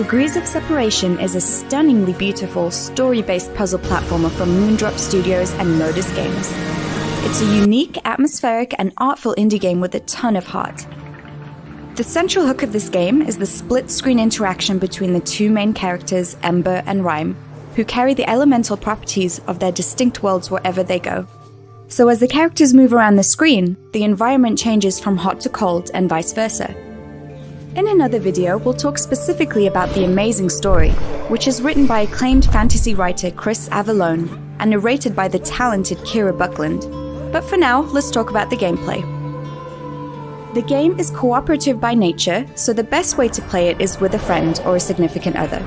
Degrees of Separation is a stunningly beautiful, story-based puzzle platformer from Moondrop Studios and Modus Games. It's a unique, atmospheric, and artful indie game with a ton of heart. The central hook of this game is the split-screen interaction between the two main characters, Ember and Rhyme, who carry the elemental properties of their distinct worlds wherever they go. So as the characters move around the screen, the environment changes from hot to cold and vice versa. In another video, we'll talk specifically about the amazing story, which is written by acclaimed fantasy writer Chris Avallone and narrated by the talented Kira Buckland. But for now, let's talk about the gameplay. The game is cooperative by nature, so the best way to play it is with a friend or a significant other.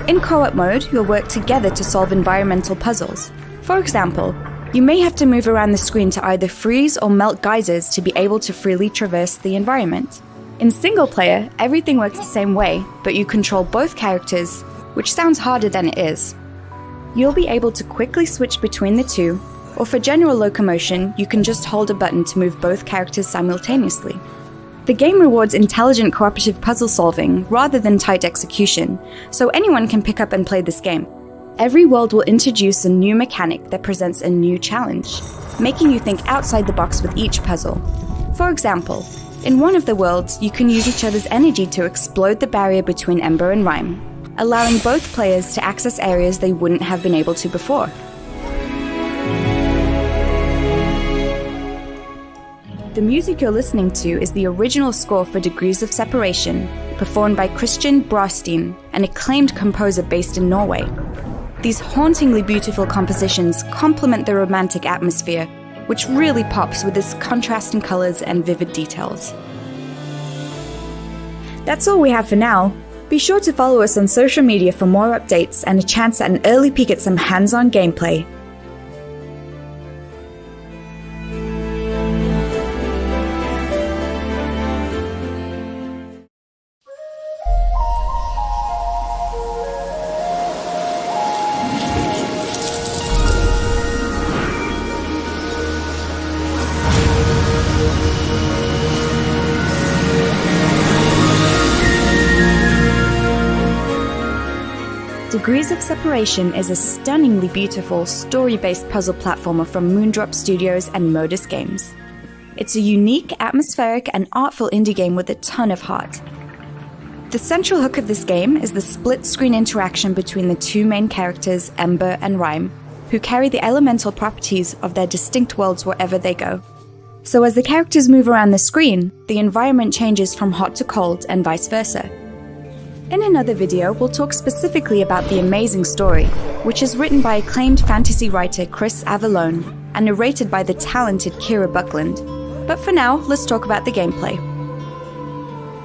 In co-op mode, you'll work together to solve environmental puzzles. For example, you may have to move around the screen to either freeze or melt geysers to be able to freely traverse the environment. In single player, everything works the same way, but you control both characters, which sounds harder than it is. You'll be able to quickly switch between the two, or for general locomotion, you can just hold a button to move both characters simultaneously. The game rewards intelligent cooperative puzzle solving rather than tight execution, so anyone can pick up and play this game. Every world will introduce a new mechanic that presents a new challenge, making you think outside the box with each puzzle. For example, in one of the worlds, you can use each other's energy to explode the barrier between Ember and Rhyme, allowing both players to access areas they wouldn't have been able to before. The music you're listening to is the original score for Degrees of Separation, performed by Christian Brostein, an acclaimed composer based in Norway. These hauntingly beautiful compositions complement the romantic atmosphere, which really pops with its contrasting colors and vivid details. That's all we have for now. Be sure to follow us on social media for more updates and a chance at an early peek at some hands-on gameplay. Degrees of Separation is a stunningly beautiful, story-based puzzle platformer from Moondrop Studios and Modus Games. It's a unique, atmospheric, and artful indie game with a ton of heart. The central hook of this game is the split-screen interaction between the two main characters, Ember and Rhyme, who carry the elemental properties of their distinct worlds wherever they go. So as the characters move around the screen, the environment changes from hot to cold and vice versa. In another video, we'll talk specifically about the amazing story, which is written by acclaimed fantasy writer Chris Avallone and narrated by the talented Kira Buckland. But for now, let's talk about the gameplay.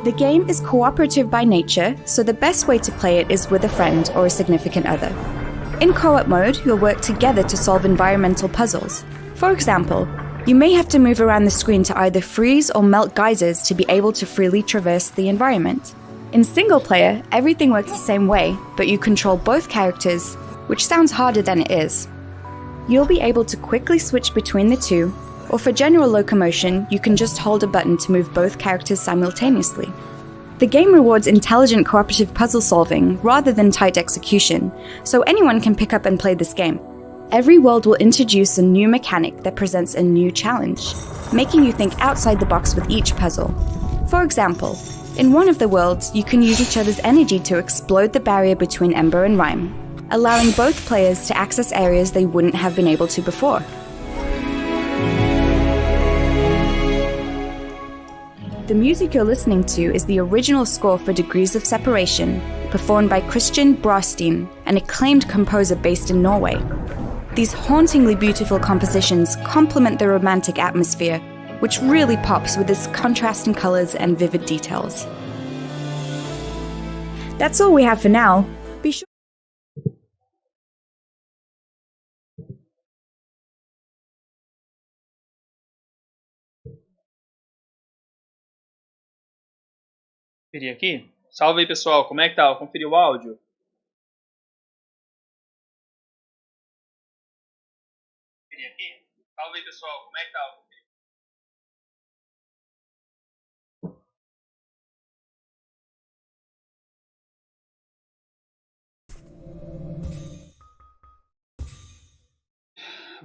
The game is cooperative by nature, so the best way to play it is with a friend or a significant other. In co-op mode, you'll work together to solve environmental puzzles. For example, you may have to move around the screen to either freeze or melt geysers to be able to freely traverse the environment. In single player, everything works the same way, but you control both characters, which sounds harder than it is. You'll be able to quickly switch between the two, or for general locomotion, you can just hold a button to move both characters simultaneously. The game rewards intelligent cooperative puzzle solving rather than tight execution, so anyone can pick up and play this game. Every world will introduce a new mechanic that presents a new challenge, making you think outside the box with each puzzle. For example, in one of the worlds, you can use each other's energy to explode the barrier between Ember and Rhyme, allowing both players to access areas they wouldn't have been able to before. The music you're listening to is the original score for Degrees of Separation, performed by Christian Brostein, an acclaimed composer based in Norway. These hauntingly beautiful compositions complement the romantic atmosphere, which really pops with its contrasting colors and vivid details. That's all we have for now. Be sure Conferir aqui. Salve aí, pessoal, como é que tá? Conferiu o áudio? Salve aí, pessoal, como é que tá?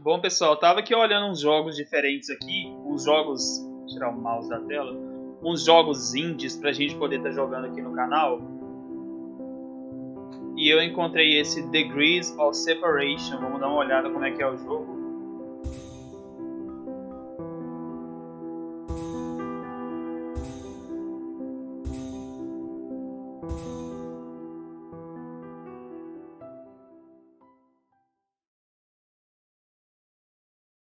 Bom, pessoal, eu tava aqui olhando uns jogos diferentes aqui, uns jogos, vou tirar o mouse da tela, uns jogos indies pra gente poder estar jogando aqui no canal. E eu encontrei esse Degrees of Separation. Vamos dar uma olhada como é que é o jogo.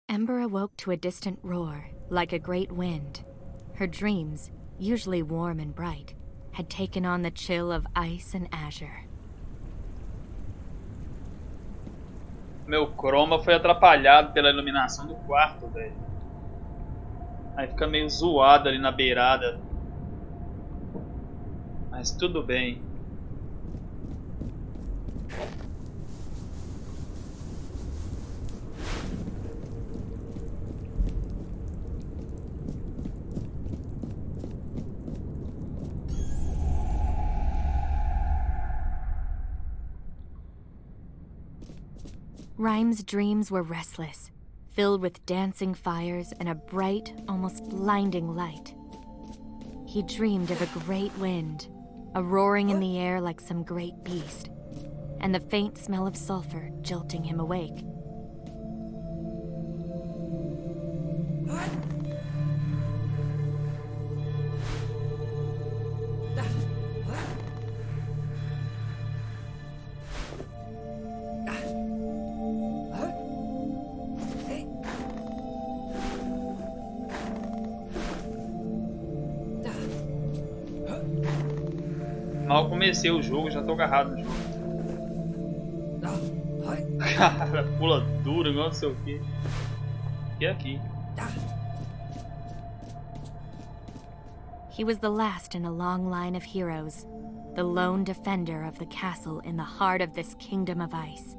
Ember awoke to a distant roar, like a great wind. Her dreams, usually warm and bright, had taken on the chill of ice and azure. Meu chroma foi atrapalhado pela iluminação do quarto, velho. Aí fica meio zoado ali na beirada. Mas tudo bem. Rhyme's dreams were restless, filled with dancing fires and a bright, almost blinding light. He dreamed of a great wind, a roaring in the air like some great beast, and the faint smell of sulfur jolting him awake. Mal comecei o jogo, já tô agarrado no jogo. Cara, pula duro, igual não sei o que. E aqui. He was the last in a long line of heroes, the lone defender of the castle in the heart of this kingdom of ice.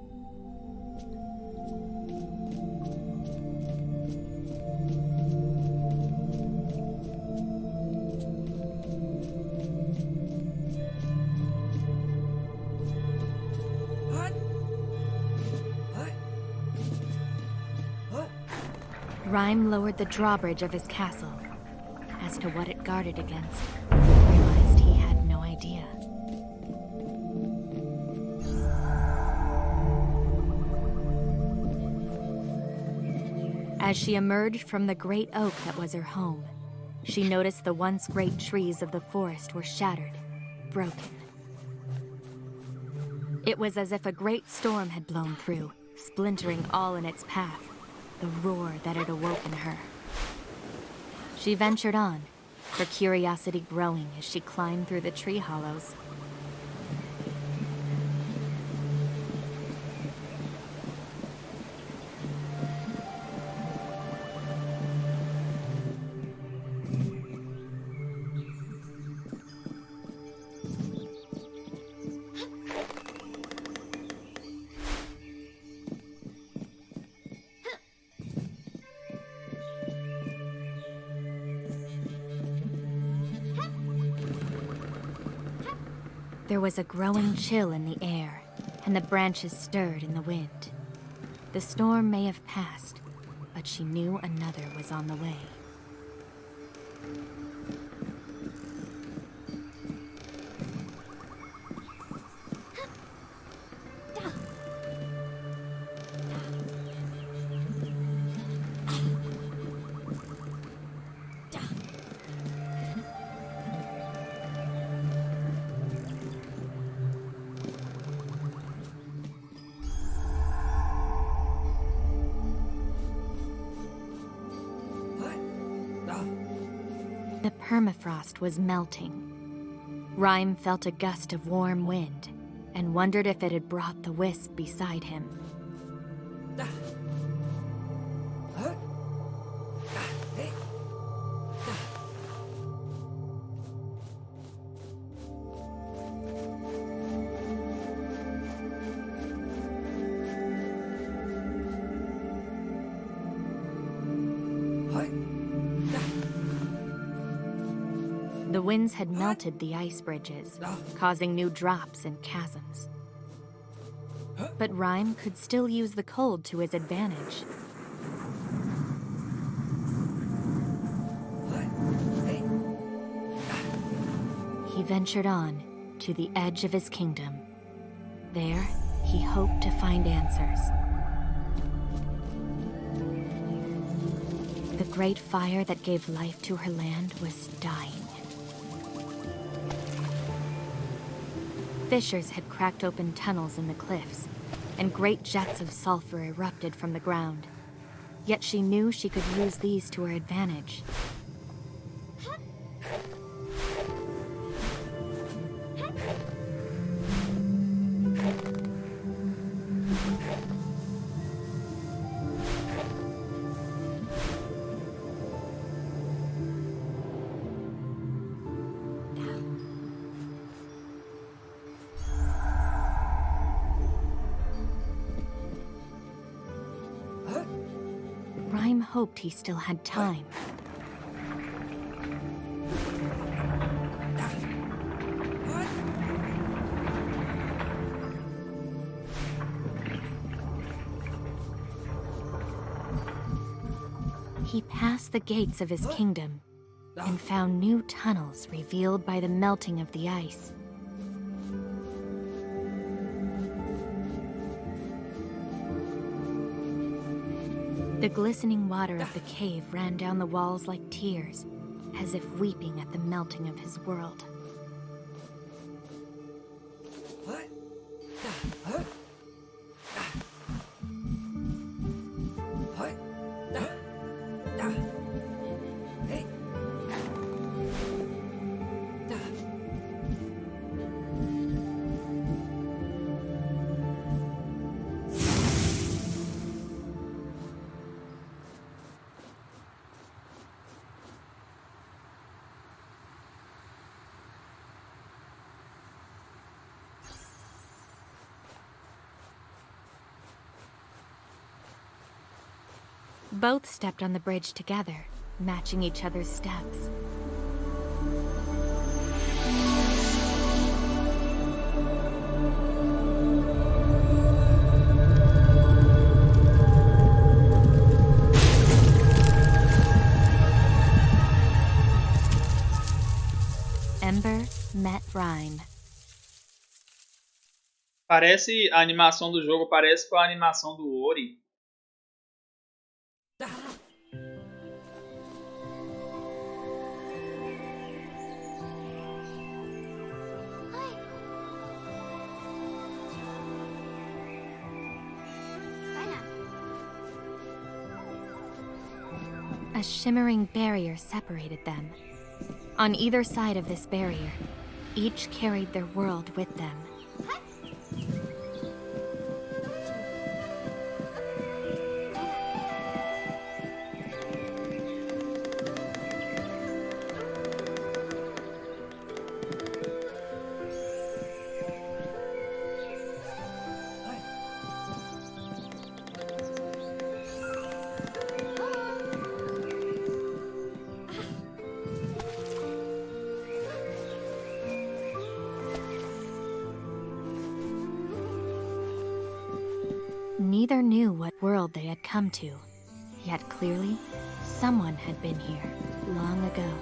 Rhyme lowered the drawbridge of his castle. As to what it guarded against, he realized he had no idea. As she emerged from the great oak that was her home, she noticed the once great trees of the forest were shattered, broken. It was as if a great storm had blown through, splintering all in its path, the roar that had awoken her. She ventured on, her curiosity growing as she climbed through the tree hollows. There was a growing chill in the air, and the branches stirred in the wind. The storm may have passed, but she knew another was on the way. The permafrost was melting. Rhyme felt a gust of warm wind and wondered if it had brought the wisp beside him. The winds had melted the ice bridges, causing new drops and chasms. But Rhyme could still use the cold to his advantage. He ventured on to the edge of his kingdom. There, he hoped to find answers. The great fire that gave life to her land was dying. Fissures had cracked open tunnels in the cliffs, and great jets of sulfur erupted from the ground. Yet she knew she could use these to her advantage. Rhyme hoped he still had time. He passed the gates of his kingdom and found new tunnels revealed by the melting of the ice. The glistening water of the cave ran down the walls like tears, as if weeping at the melting of his world. Both stepped on the bridge together, matching each other's steps. Ember met Rhyme. Parece, a animação do jogo parece com a animação do Ori. A shimmering barrier separated them. On either side of this barrier, each carried their world with them. Neither knew what world they had come to, yet clearly, someone had been here long ago.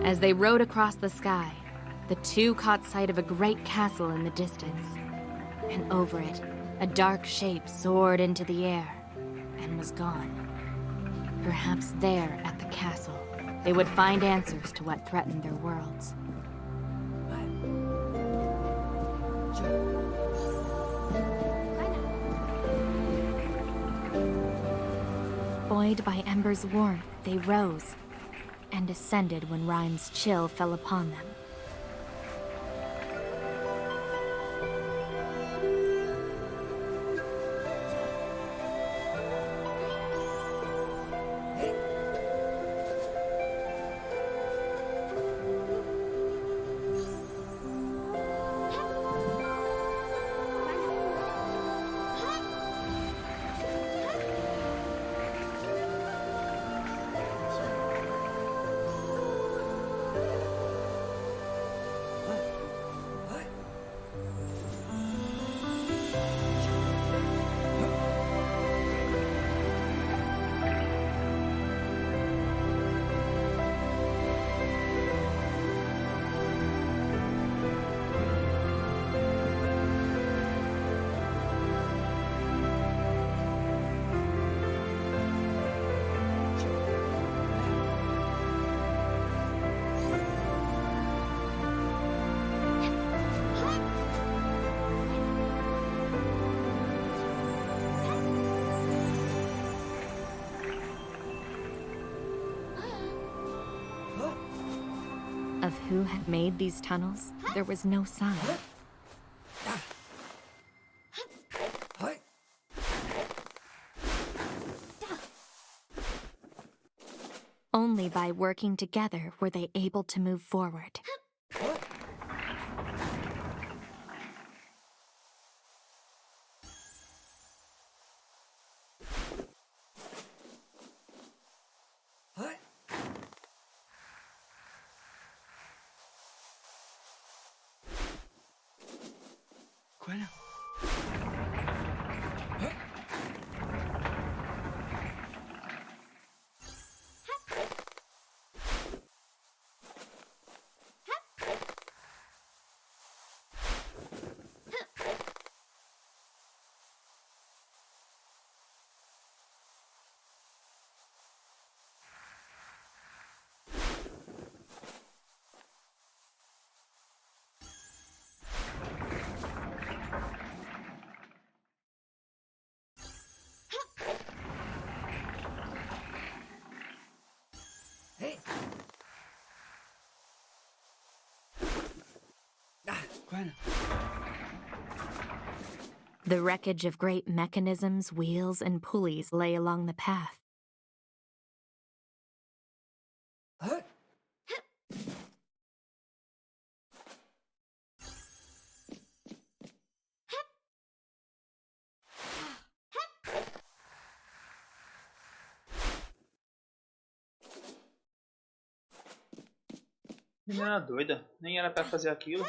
As they rode across the sky, the two caught sight of a great castle in the distance. And over it, a dark shape soared into the air and was gone. Perhaps there at the castle, they would find answers to what threatened their worlds. Buoyed by Ember's warmth, they rose and ascended when Rhyme's chill fell upon them. Of who had made these tunnels, there was no sign. Only by working together were they able to move forward. The wreckage of great mechanisms, wheels, and pulleys lay along the path. Menina doida, nem era pra fazer aquilo.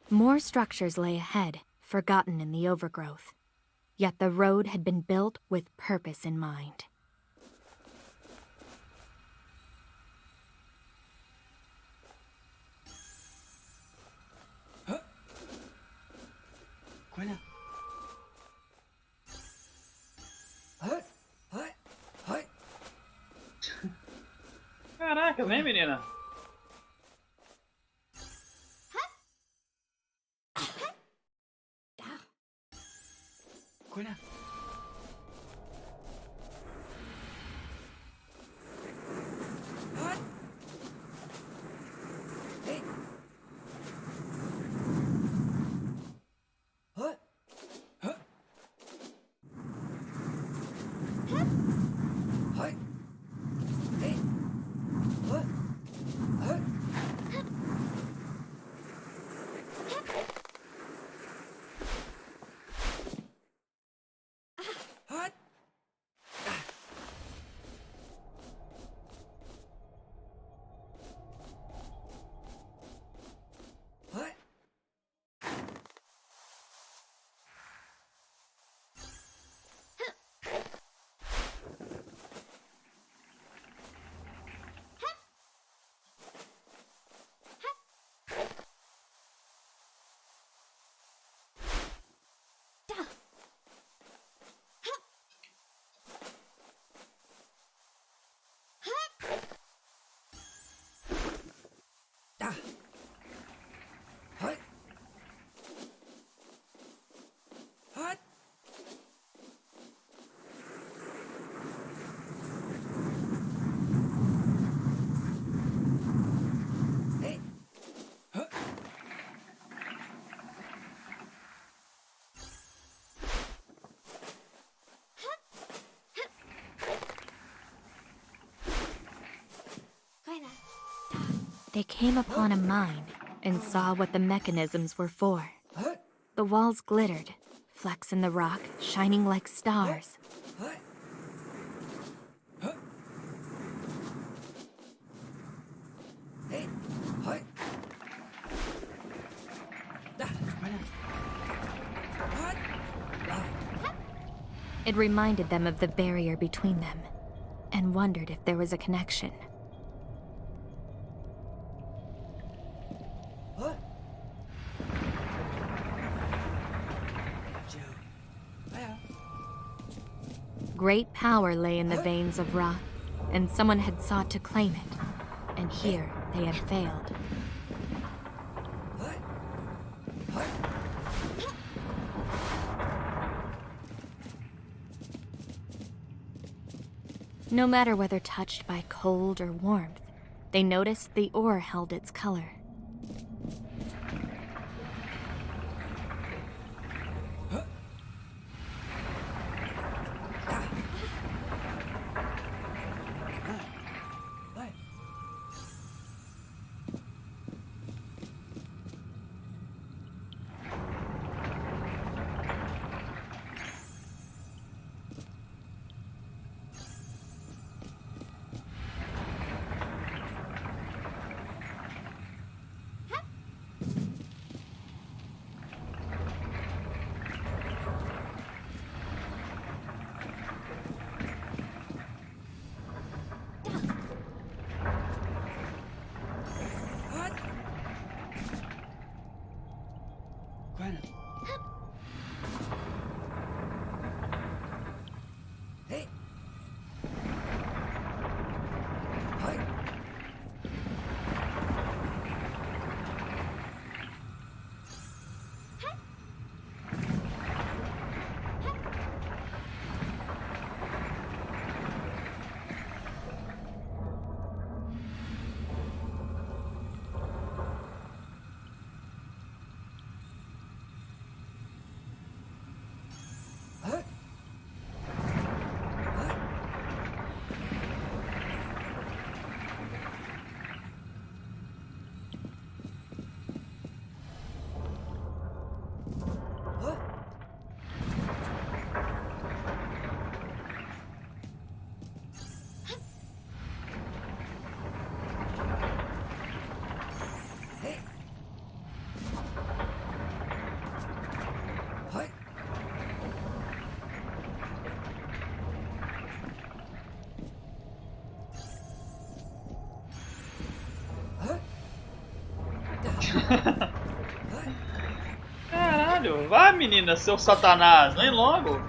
More structures lay ahead, forgotten in the overgrowth. Yet the road had been built with purpose in mind. Caraca, vem menina. They came upon a mine and saw what the mechanisms were for. The walls glittered, flecks in the rock shining like stars. It reminded them of the barrier between them, and wondered if there was a connection. Great power lay in the veins of rock, and someone had sought to claim it, and here they had failed. No matter whether touched by cold or warmth, they noticed the ore held its color. Caralho, vai menina, seu satanás, vem logo.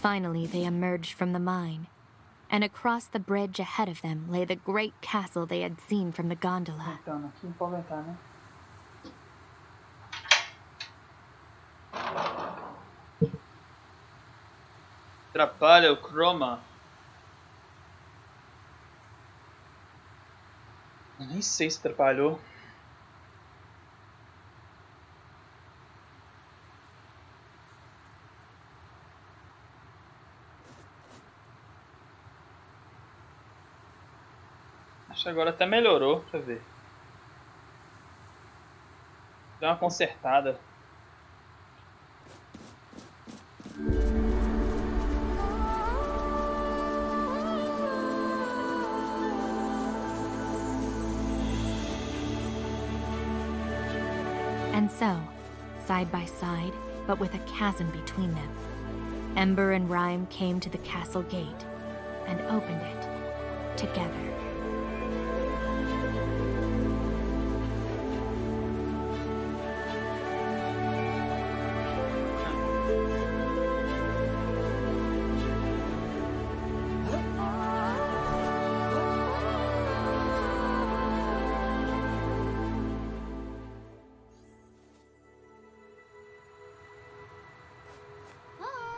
Finally, they emerged from the mine, and across the bridge ahead of them lay the great castle they had seen from the gondola. Então, aqui não pode entrar, né? Atrapalha o chroma. Eu nem sei se atrapalhou. Acho que agora até melhorou, deixa eu ver. Deu uma consertada. And so, side by side, but with a chasm between them, Ember and Rhyme came to the castle gate and opened it together.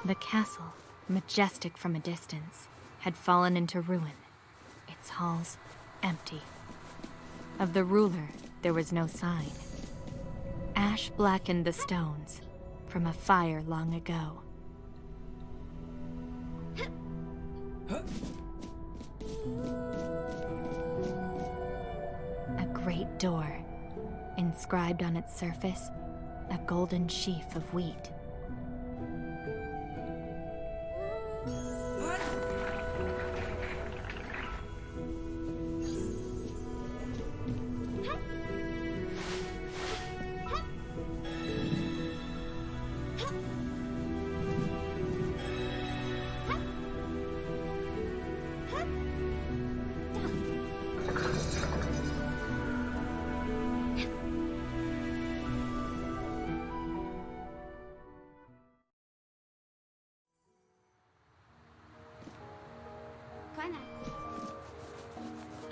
The castle, majestic from a distance, had fallen into ruin, its halls empty. Of the ruler, there was no sign. Ash blackened the stones from a fire long ago. A great door, inscribed on its surface, a golden sheaf of wheat.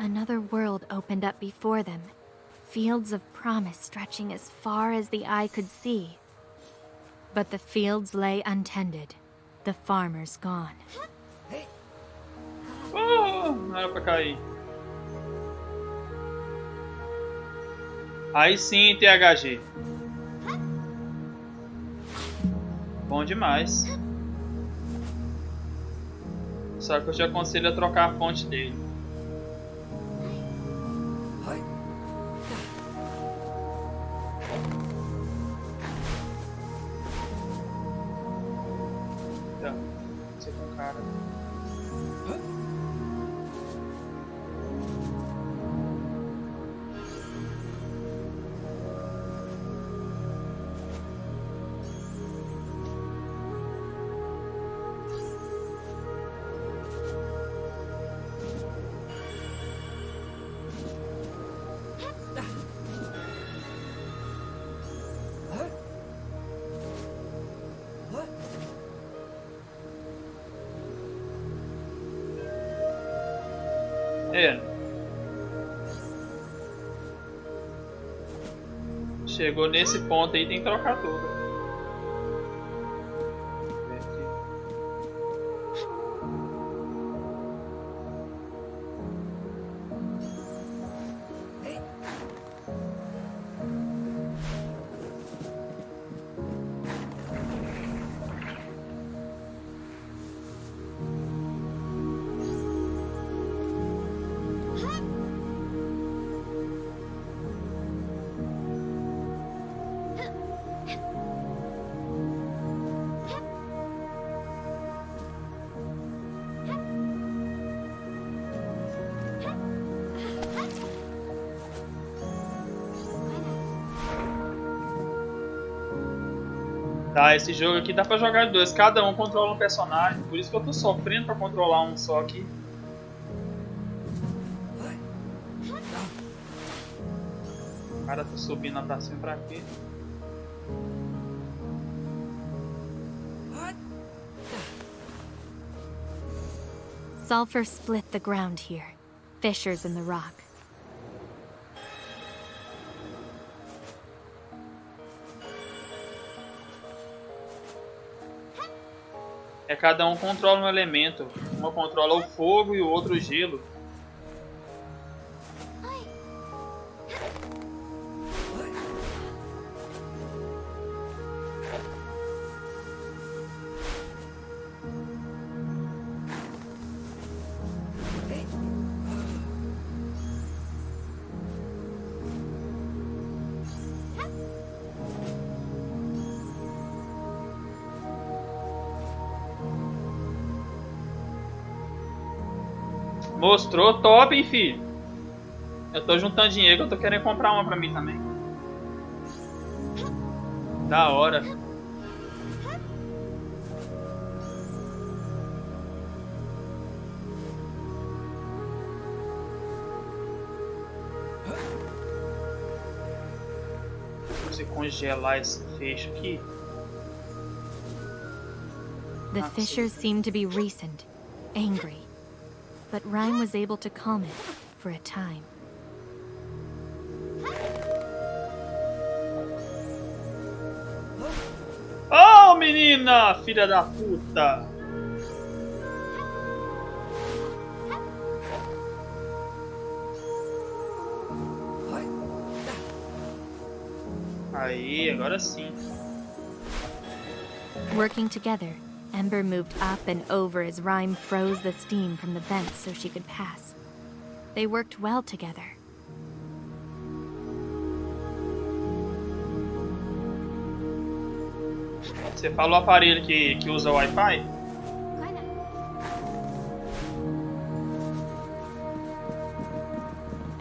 Another world opened up before them, fields of promise stretching as far as the eye could see. But the fields lay untended, the farmers gone. Oh, não era pra cair. Aí sim, THG. Bom demais. Só que eu te aconselho a trocar a fonte dele. É. Chegou nesse ponto aí, tem que trocar tudo. Tá, esse jogo aqui dá pra jogar de dois, cada um controla um personagem, por isso que eu tô sofrendo pra controlar um só aqui. O cara tá subindo lá pra cima pra quê? Sulfur split the ground here, fissures in the rock. É, cada um controla um elemento. Uma controla o fogo e o outro o gelo. Mostrou, top, hein, filho? Eu tô juntando dinheiro que eu tô querendo comprar uma pra mim também. Da hora. Você congelar esse fecho aqui. The fissures seemed to be recent, angry. But Rhyme was able to calm it for a time. Oh, menina! Filha da puta! Aí, agora sim. Working together, Ember moved up and over as Rhyme froze the steam from the vents so she could pass. They worked well together. Você falou o aparelho que usa Wi-Fi?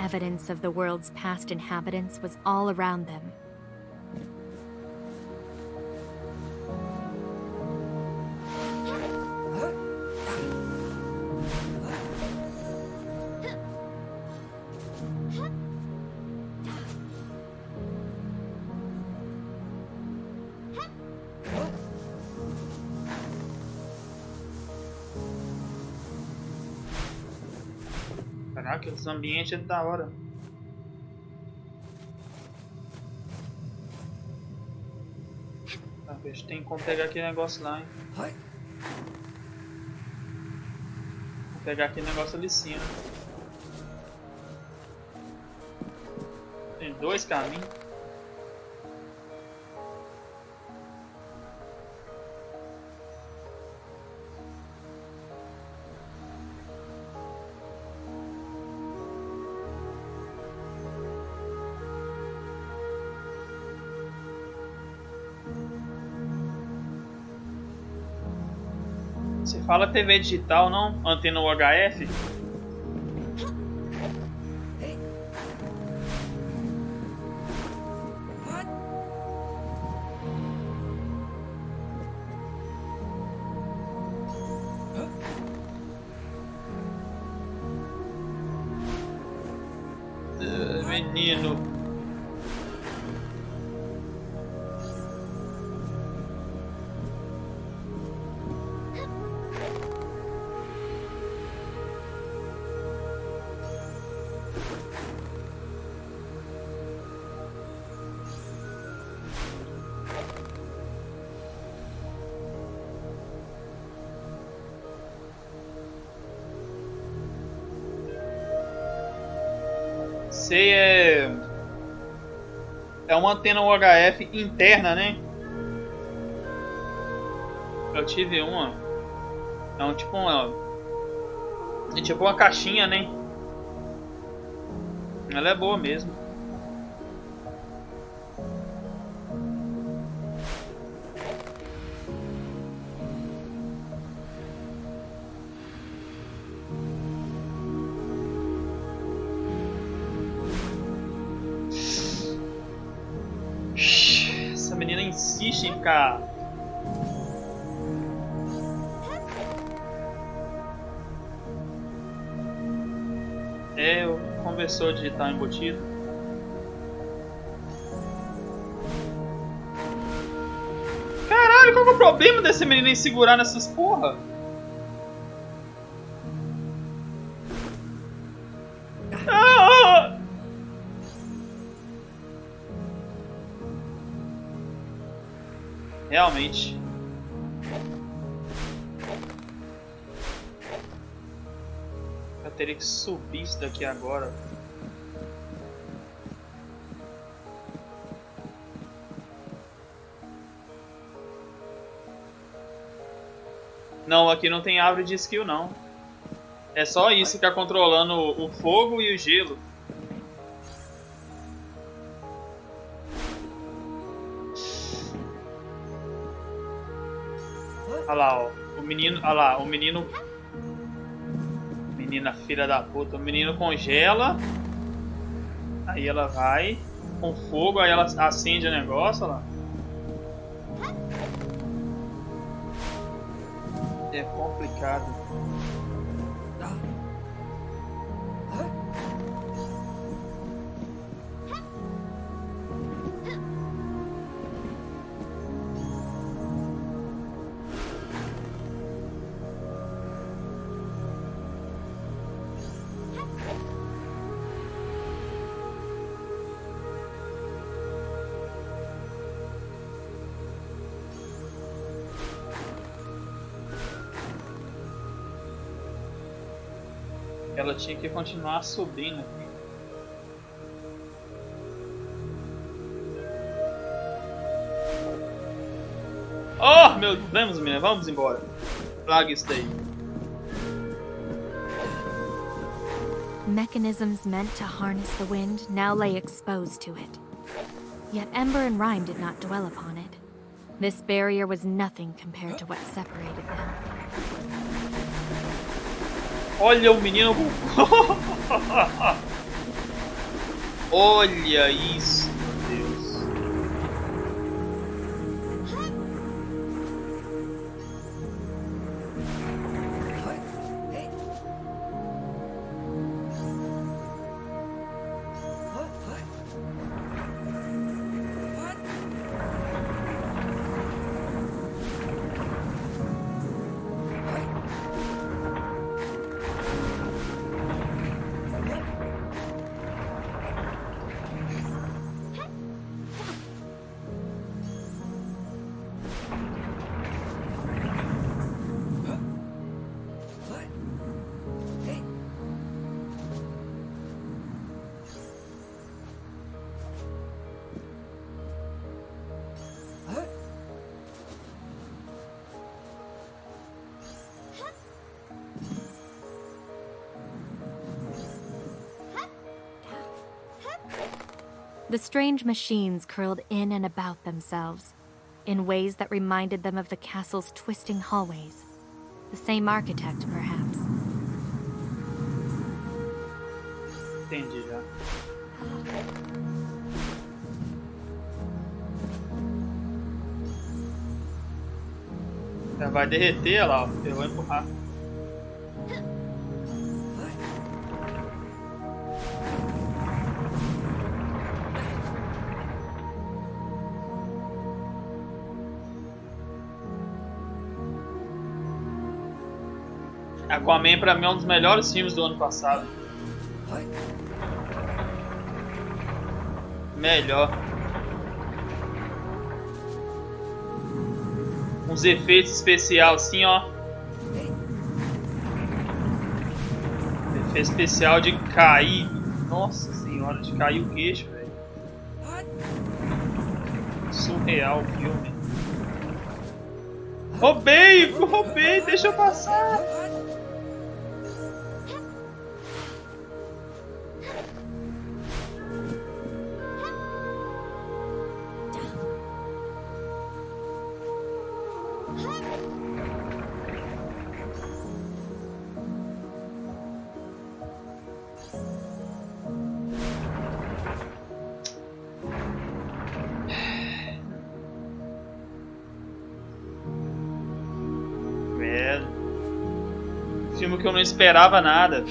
Evidence of the world's past inhabitants was all around them. Caraca, esse ambiente é da hora. Tá, veja, tem como pegar aquele negócio lá, hein? Vou pegar aquele negócio ali em cima. Tem dois caminhos. Você fala TV digital, não? Antena UHF? Menino. sei, é uma antena UHF interna, né? Eu tive uma. É tipo uma caixinha, né? Ela é boa mesmo. Essa menina insiste em ficar. Conversou de digital embutido. Caralho, qual que é o problema desse menino em segurar nessas porra? Ah! Realmente. Eu teria que subir isso daqui agora. Não, aqui não tem árvore de skill não. É só isso que tá controlando o fogo e o gelo. Olha lá, ó. O menino. Olha lá, o menino. Menina filha da puta. O menino congela. Aí ela vai com fogo, aí ela acende o negócio, olha lá. É complicado. Ela tinha que continuar subindo aqui. Oh, meu Deus, vamos, menina, vamos embora. Larga isso daí. Mechanisms meant to harness the wind now lay exposed to it. Yet Ember and Rhyme did not dwell upon it. This barrier was nothing compared to what separated them. Olha o menino. Olha isso, meu Deus. The strange machines curled in and about themselves, in ways that reminded them of the castle's twisting hallways. The same architect, perhaps. Entendi já. Já vai derreter, olha lá, ó. Eu vou empurrar. Aquaman pra mim é um dos melhores filmes do ano passado. Melhor. Uns efeitos especiais assim, ó. Efeito especial de cair. Nossa senhora. hora de cair o queixo, velho. Surreal o filme. Roubei, deixa eu passar. Filme que eu não esperava nada.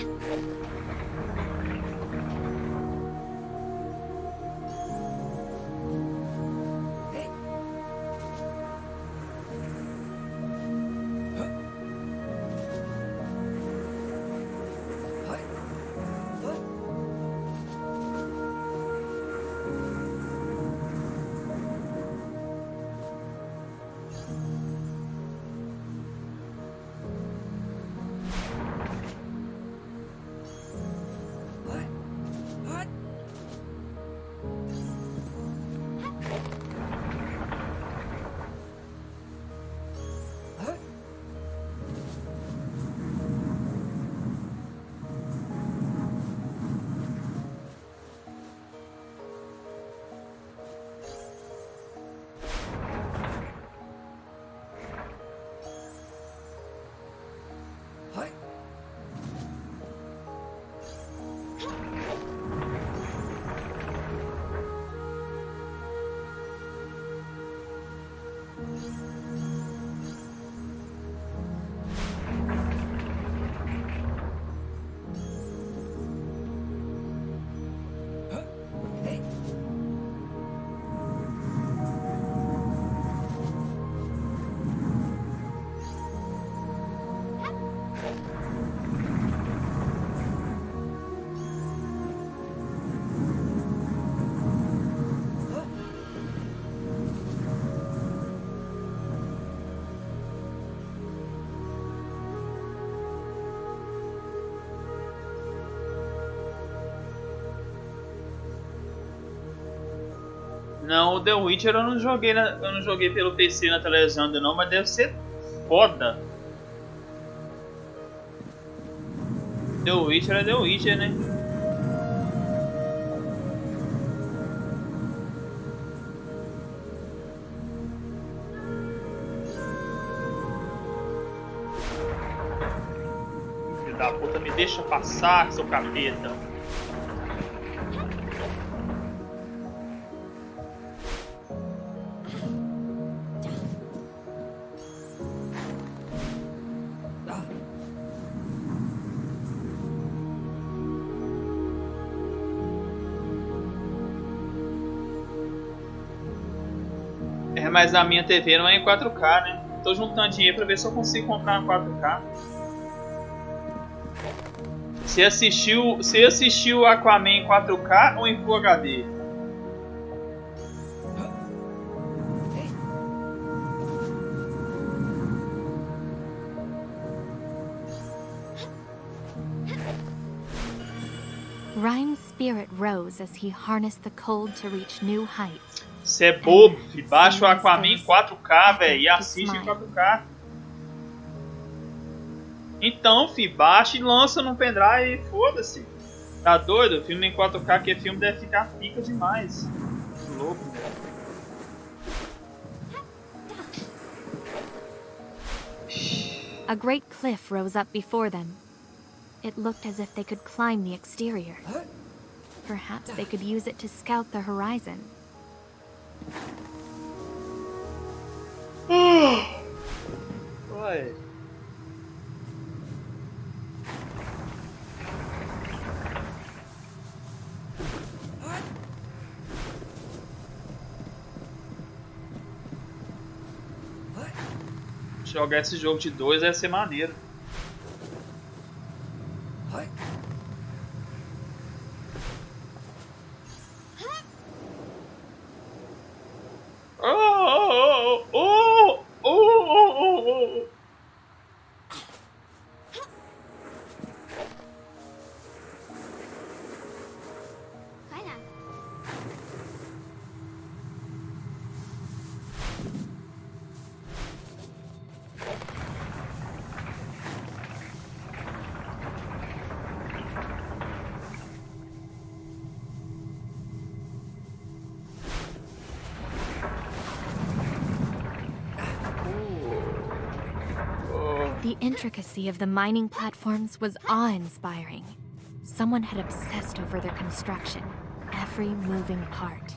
Não, o The Witcher eu não joguei pelo PC na televisão ainda não, mas deve ser foda. The Witcher é The Witcher, né? Filho da puta, me deixa passar, seu capeta. Mas a minha TV não é em 4K, né? Tô juntando dinheiro pra ver se eu consigo comprar uma 4K. Você assistiu Aquaman em 4K ou em Full HD? Rhyme's spirit rose as he harnessed the cold to reach new heights. Você é bobo, fi. Baixa o Aquaman em 4K, velho, e assiste em 4K. Então, fi, baixa e lança no pendrive e foda-se. Tá doido? O filme em 4K, que filme deve ficar pica demais. Louco, velho. A great cliff rose up before them. It looked as if they could climb the exterior. Perhaps they could use it to scout the horizon. Ué. Jogar esse jogo de 2 ia ser maneiro. The intricacy of the mining platforms was awe-inspiring. Someone had obsessed over their construction, every moving part.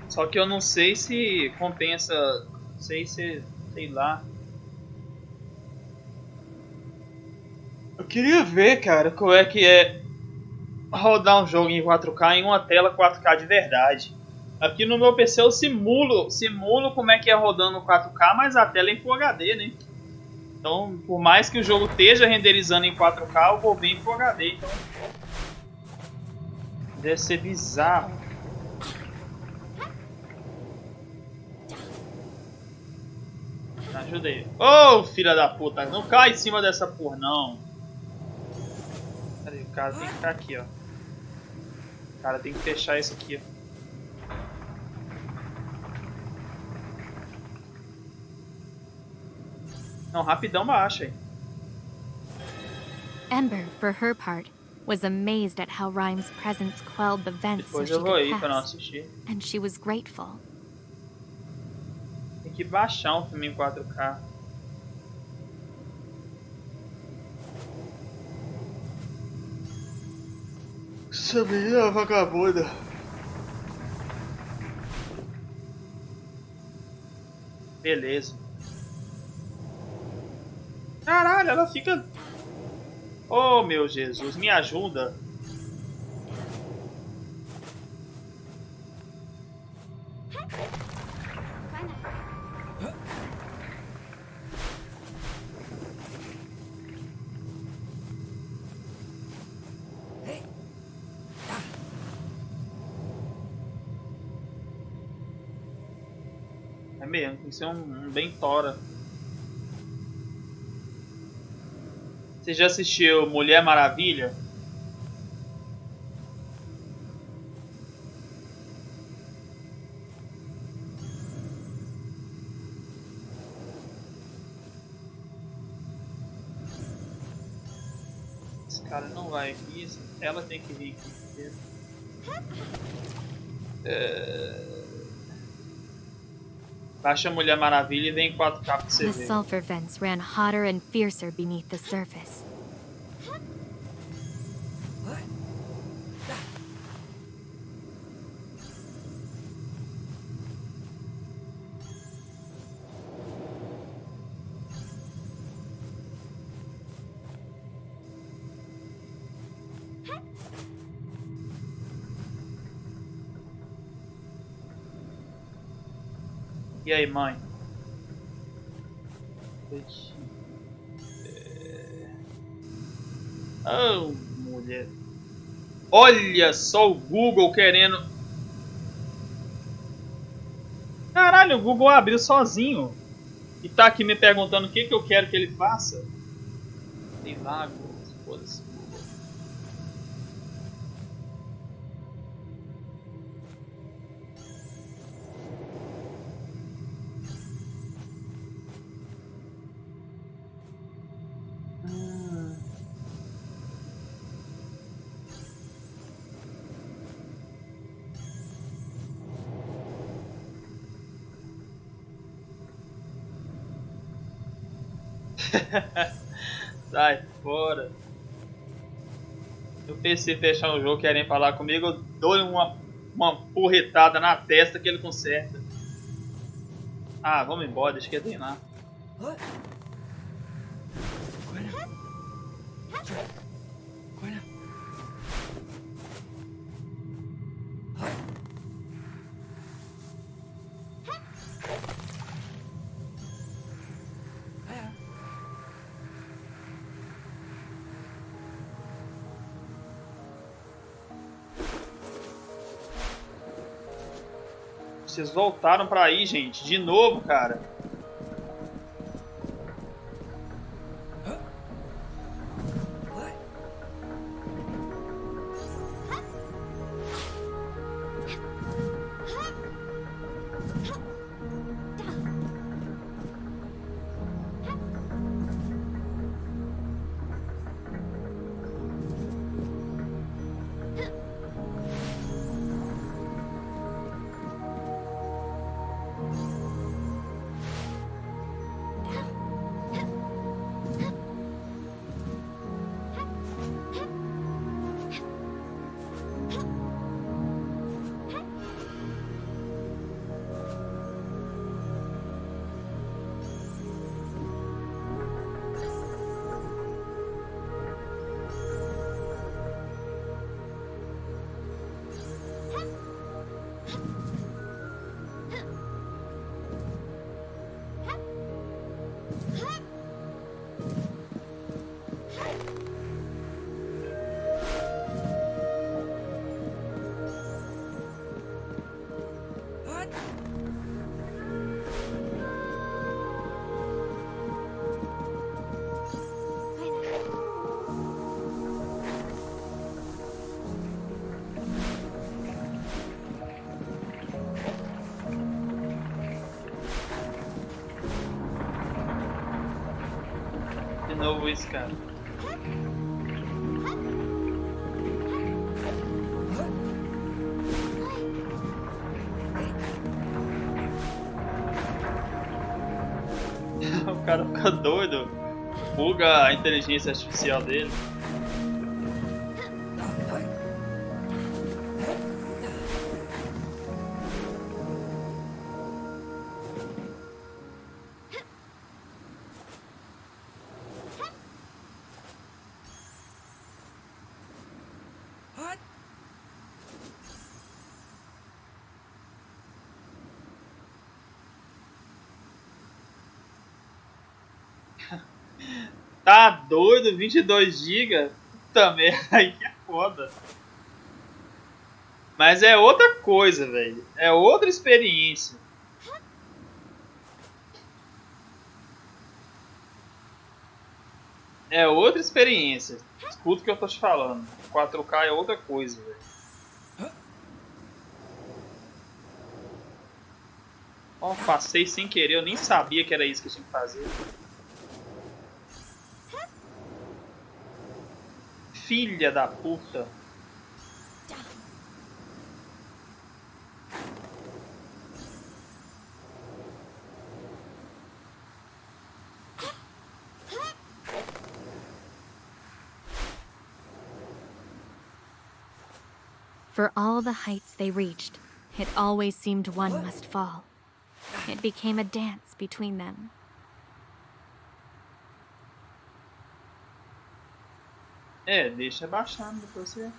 Só que eu não sei se compensa, não sei se, sei lá. Eu queria ver, cara, como é que é rodar um jogo em 4K em uma tela 4K de verdade. Aqui no meu PC eu simulo como é que é rodando 4K, mas a tela é em Full HD, né? Então, por mais que o jogo esteja renderizando em 4K, eu vou ver em Full HD, então deve ser bizarro. Ajuda aí. Ô, filha da puta, não cai em cima dessa porra, não. Cadê? O cara tem que ficar aqui, ó. O cara tem que fechar isso aqui, ó. Não, rapidão baixa aí. Ember, for her part, was amazed at how Rhyme's presence quelled the vents so Depois she eu vou aí could pra não pass, assistir. and she was grateful. Tem que baixar um filme em 4K. Essa menina é vagabunda. Beleza. Caralho, ela fica... Oh, meu Jesus, me ajuda. É mesmo, tem que ser um bem tora. Você já assistiu Mulher Maravilha? Esse cara não vai aqui, ela tem que vir aqui. Baixa Mulher Maravilha e vem em 4K pra você The ver. sulfur vents ran hotter and fiercer beneath the surface. E aí, mãe? Oh, mulher. Olha só o Google querendo... Caralho, o Google abriu sozinho. E tá aqui me perguntando o que eu quero que ele faça. Sei lá, foda-se. Sai fora. Se o PC fechar um jogo querem falar comigo, eu dou uma porretada na testa que ele conserta. Ah, vamos embora, deixa que eu tenho lá. Vocês voltaram pra aí, gente. De novo, cara. De novo isso, cara. O cara fica doido. Buga a inteligência artificial dele. Tá doido? 22 GB? Puta merda, aí que é foda. Mas é outra coisa, velho. É outra experiência. É outra experiência. Escuta o que eu tô te falando. 4K é outra coisa, velho. Ó, passei sem querer. Eu nem sabia que era isso que eu tinha que fazer. Filha da puta. For all the heights they reached, it always seemed one must fall. It became a dance between them. É, deixa baixando depois você.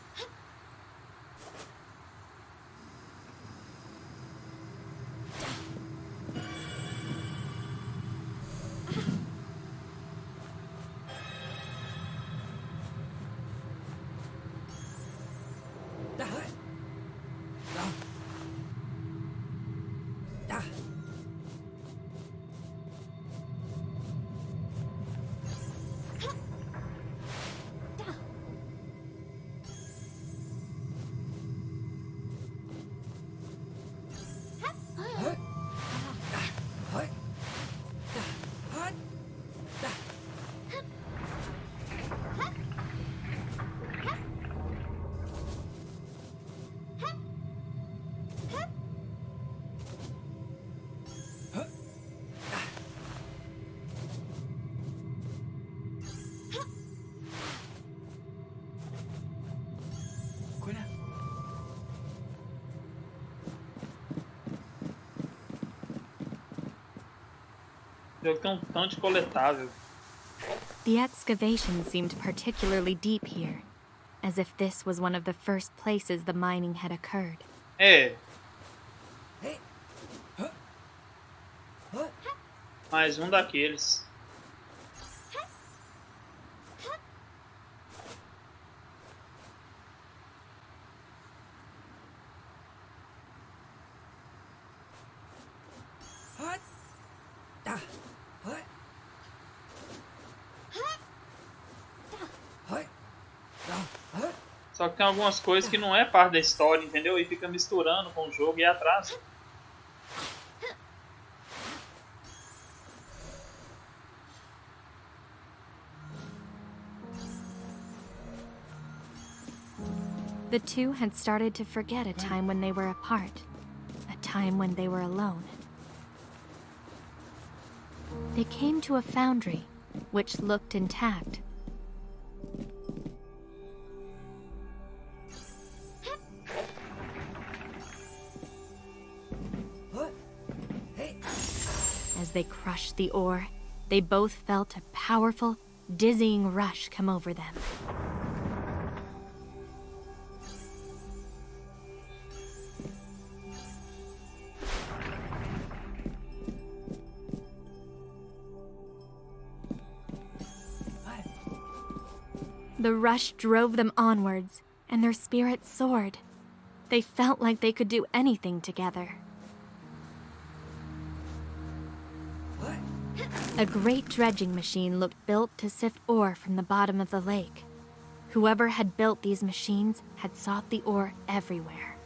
O jogo tem um tanto de coletável. The excavation seemed particularly deep here, as if this was one of the first places the mining had occurred. É. Mais um daqueles. Só que tem algumas coisas que não é parte da história, entendeu? E fica misturando com o jogo e atrasa. The two had started to forget a time when they were apart, a time when they were alone. They came to a foundry, which looked intact. As they crushed the ore, they both felt a powerful, dizzying rush come over them. The rush drove them onwards, and their spirits soared. They felt like they could do anything together. A great dredging machine looked built to sift ore from the bottom of the lake. Whoever had built these machines had sought the ore everywhere.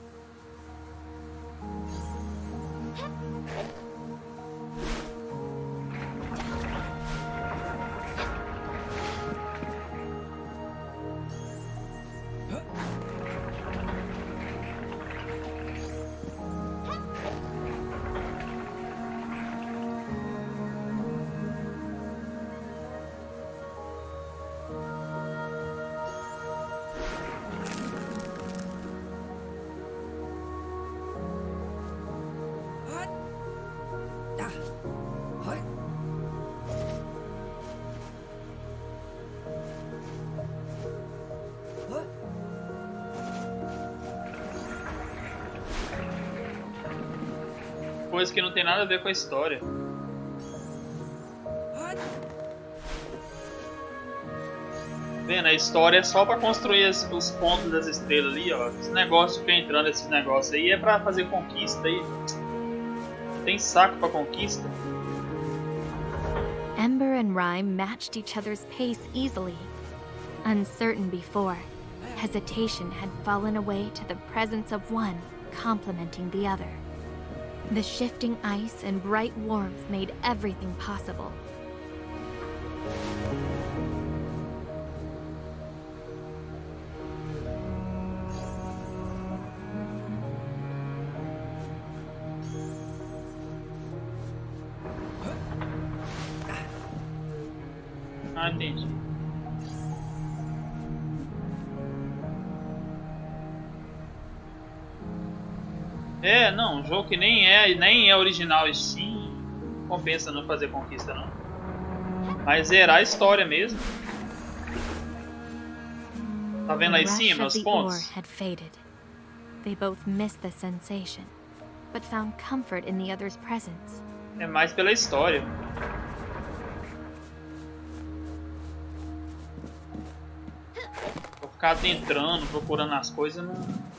Coisa que não tem nada a ver com a história. Vendo, a história é só pra construir os pontos das estrelas ali, ó. Esse negócio fica entrando, esses negócios aí é pra fazer conquista aí. Tem saco pra conquista. Ember and Rhyme matched each other's pace easily. Uncertain before, hesitation had fallen away to the presence of one complementing the other. The shifting ice and bright warmth made everything possible. Ah, entendi. É, não, um jogo que nem é original Steam, compensa não fazer conquista não. Mas zerar a história mesmo. Tá vendo lá em cima os pontos? Had faded. They both missed the sensation, but found comfort in the other's presence. É mais pela história. Vou ficar adentrando, procurando as coisas, não.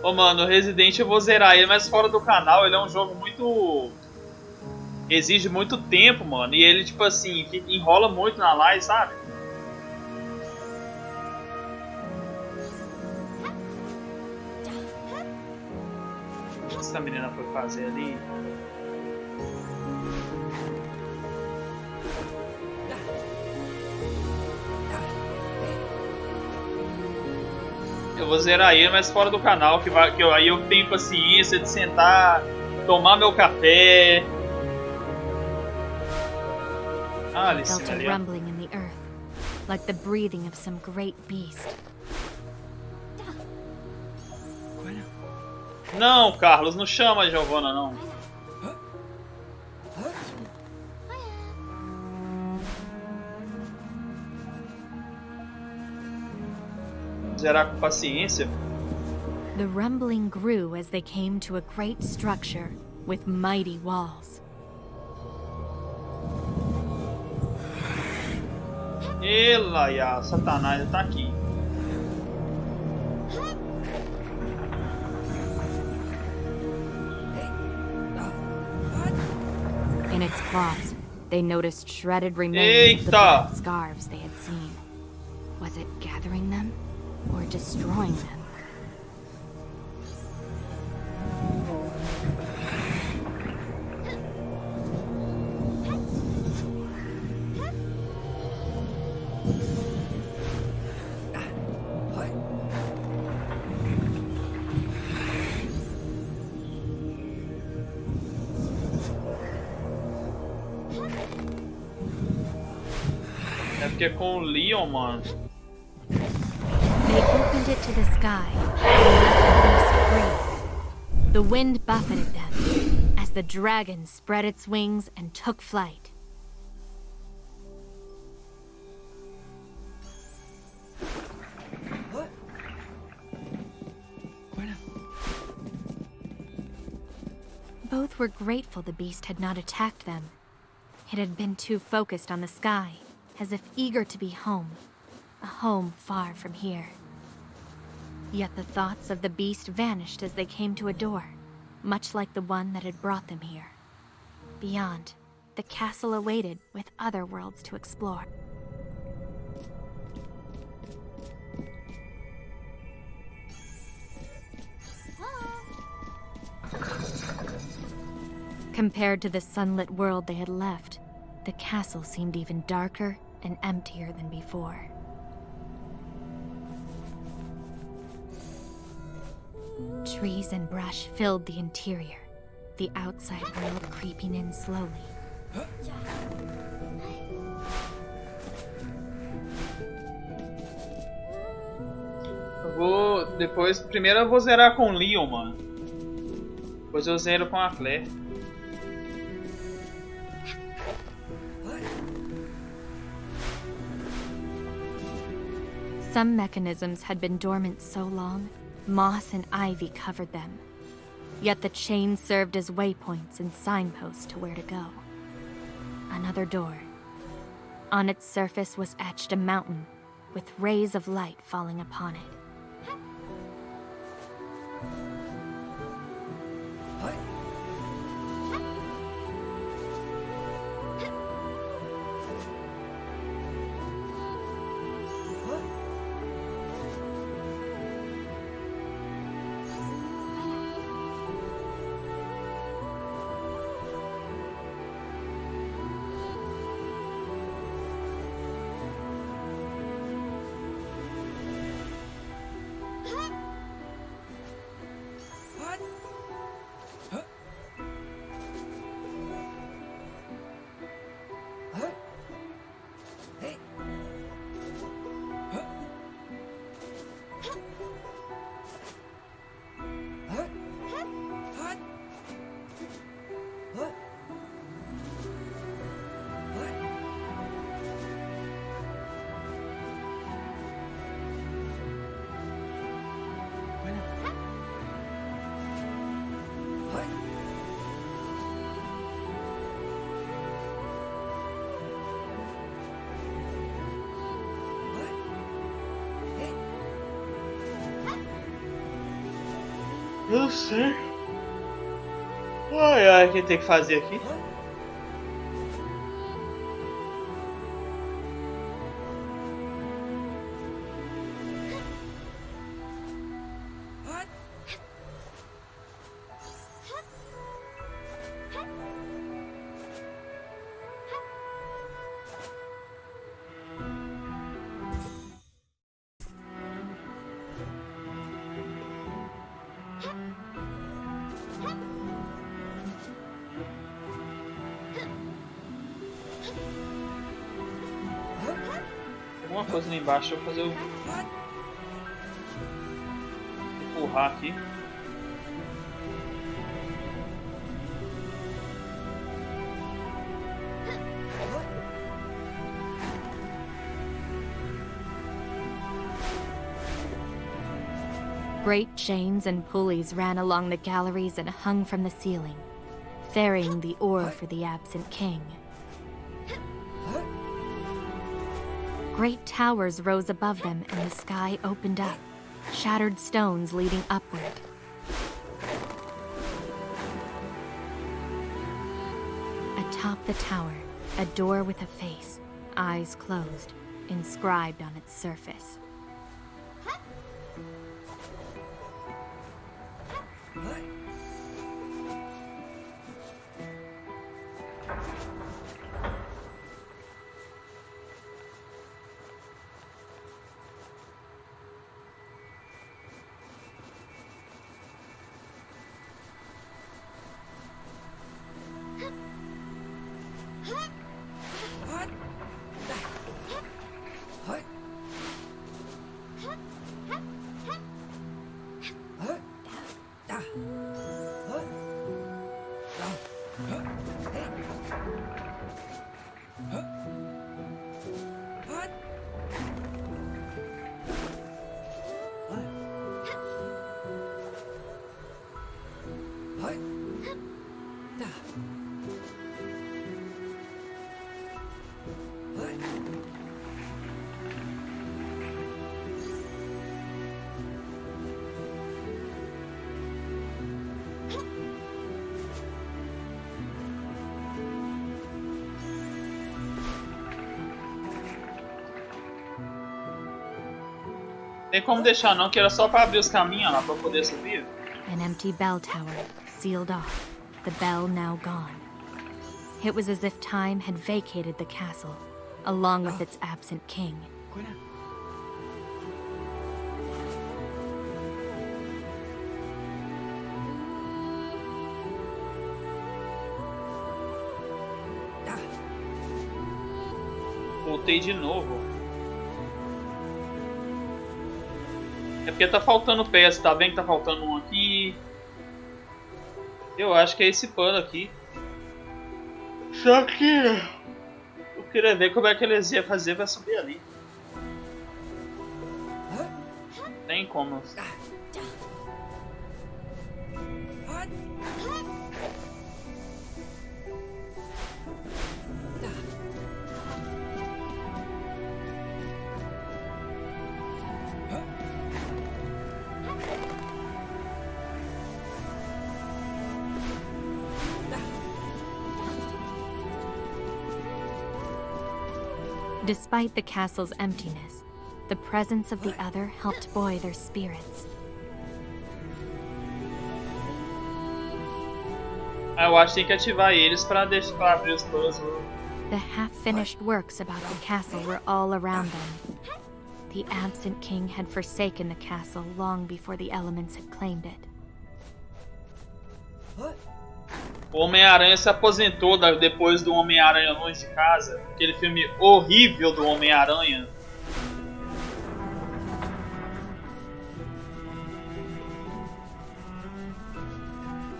Ô mano, o Resident eu vou zerar ele, mas fora do canal ele é um jogo muito... exige muito tempo, mano. E ele, tipo assim, enrola muito na live, sabe? O que essa menina foi fazer ali? Eu vou zerar ele, mas fora do canal, aí eu tenho paciência de sentar, tomar meu café. Ah, ali Felt a ali, ó. rumbling in the earth, like the breathing of some great beast. Não, Carlos, não chama a Giovanna, não. Zerar com paciência. The rumbling grew as they came to a great structure with mighty walls. Elaia, Satanás tá aqui. In its claws, they noticed shredded remains of the black scarves they had seen. Was it gathering them or destroying them? É porque com o Leon, mano. They opened it to the sky and let the beast free. The wind buffeted them as the dragon spread its wings and took flight. Both were grateful the beast had not attacked them. It had been too focused on the sky, as if eager to be home, a home far from here. Yet the thoughts of the beast vanished as they came to a door, much like the one that had brought them here. Beyond, the castle awaited with other worlds to explore. Compared to the sunlit world they had left, the castle seemed even darker and emptier than before. Trees and brush filled the interior, the outside world creeping in slowly. Primeiro eu vou zerar com o Leon, mano. Depois eu zero com a Claire. Some mechanisms had been dormant so long, moss and ivy covered them. Yet the chains served as waypoints and signposts to where to go. Another door. On its surface was etched a mountain, with rays of light falling upon it. Eu não sei. Ai, ai, o que tem que fazer aqui? Alguma coisa ali embaixo, eu vou fazer o... empurrar aqui. Great chains and pulleys ran along the galleries and hung from the ceiling, ferrying the ore for the absent king. Great towers rose above them and the sky opened up, shattered stones leading upward. Atop the tower, a door with a face, eyes closed, inscribed on its surface. Tem como deixar não, que era só para abrir os caminhos lá para poder subir. An empty bell tower, sealed off, the bell now gone. It was as if time had vacated the castle, along with its absent king. Voltei de novo. É porque tá faltando peça, tá bem que tá faltando um aqui. Eu acho que é esse pano aqui. Só que eu queria ver como é que eles iam fazer pra subir ali. Tem como. Despite the castle's emptiness, the presence of the other helped buoy their spirits. Eu acho que tem que ativar eles pra abrir os puzzles. The half-finished works about the castle were all around them. The absent king had forsaken the castle long before the elements had claimed it. O Homem-Aranha se aposentou depois do Homem-Aranha Longe de Casa. Aquele filme horrível do Homem-Aranha.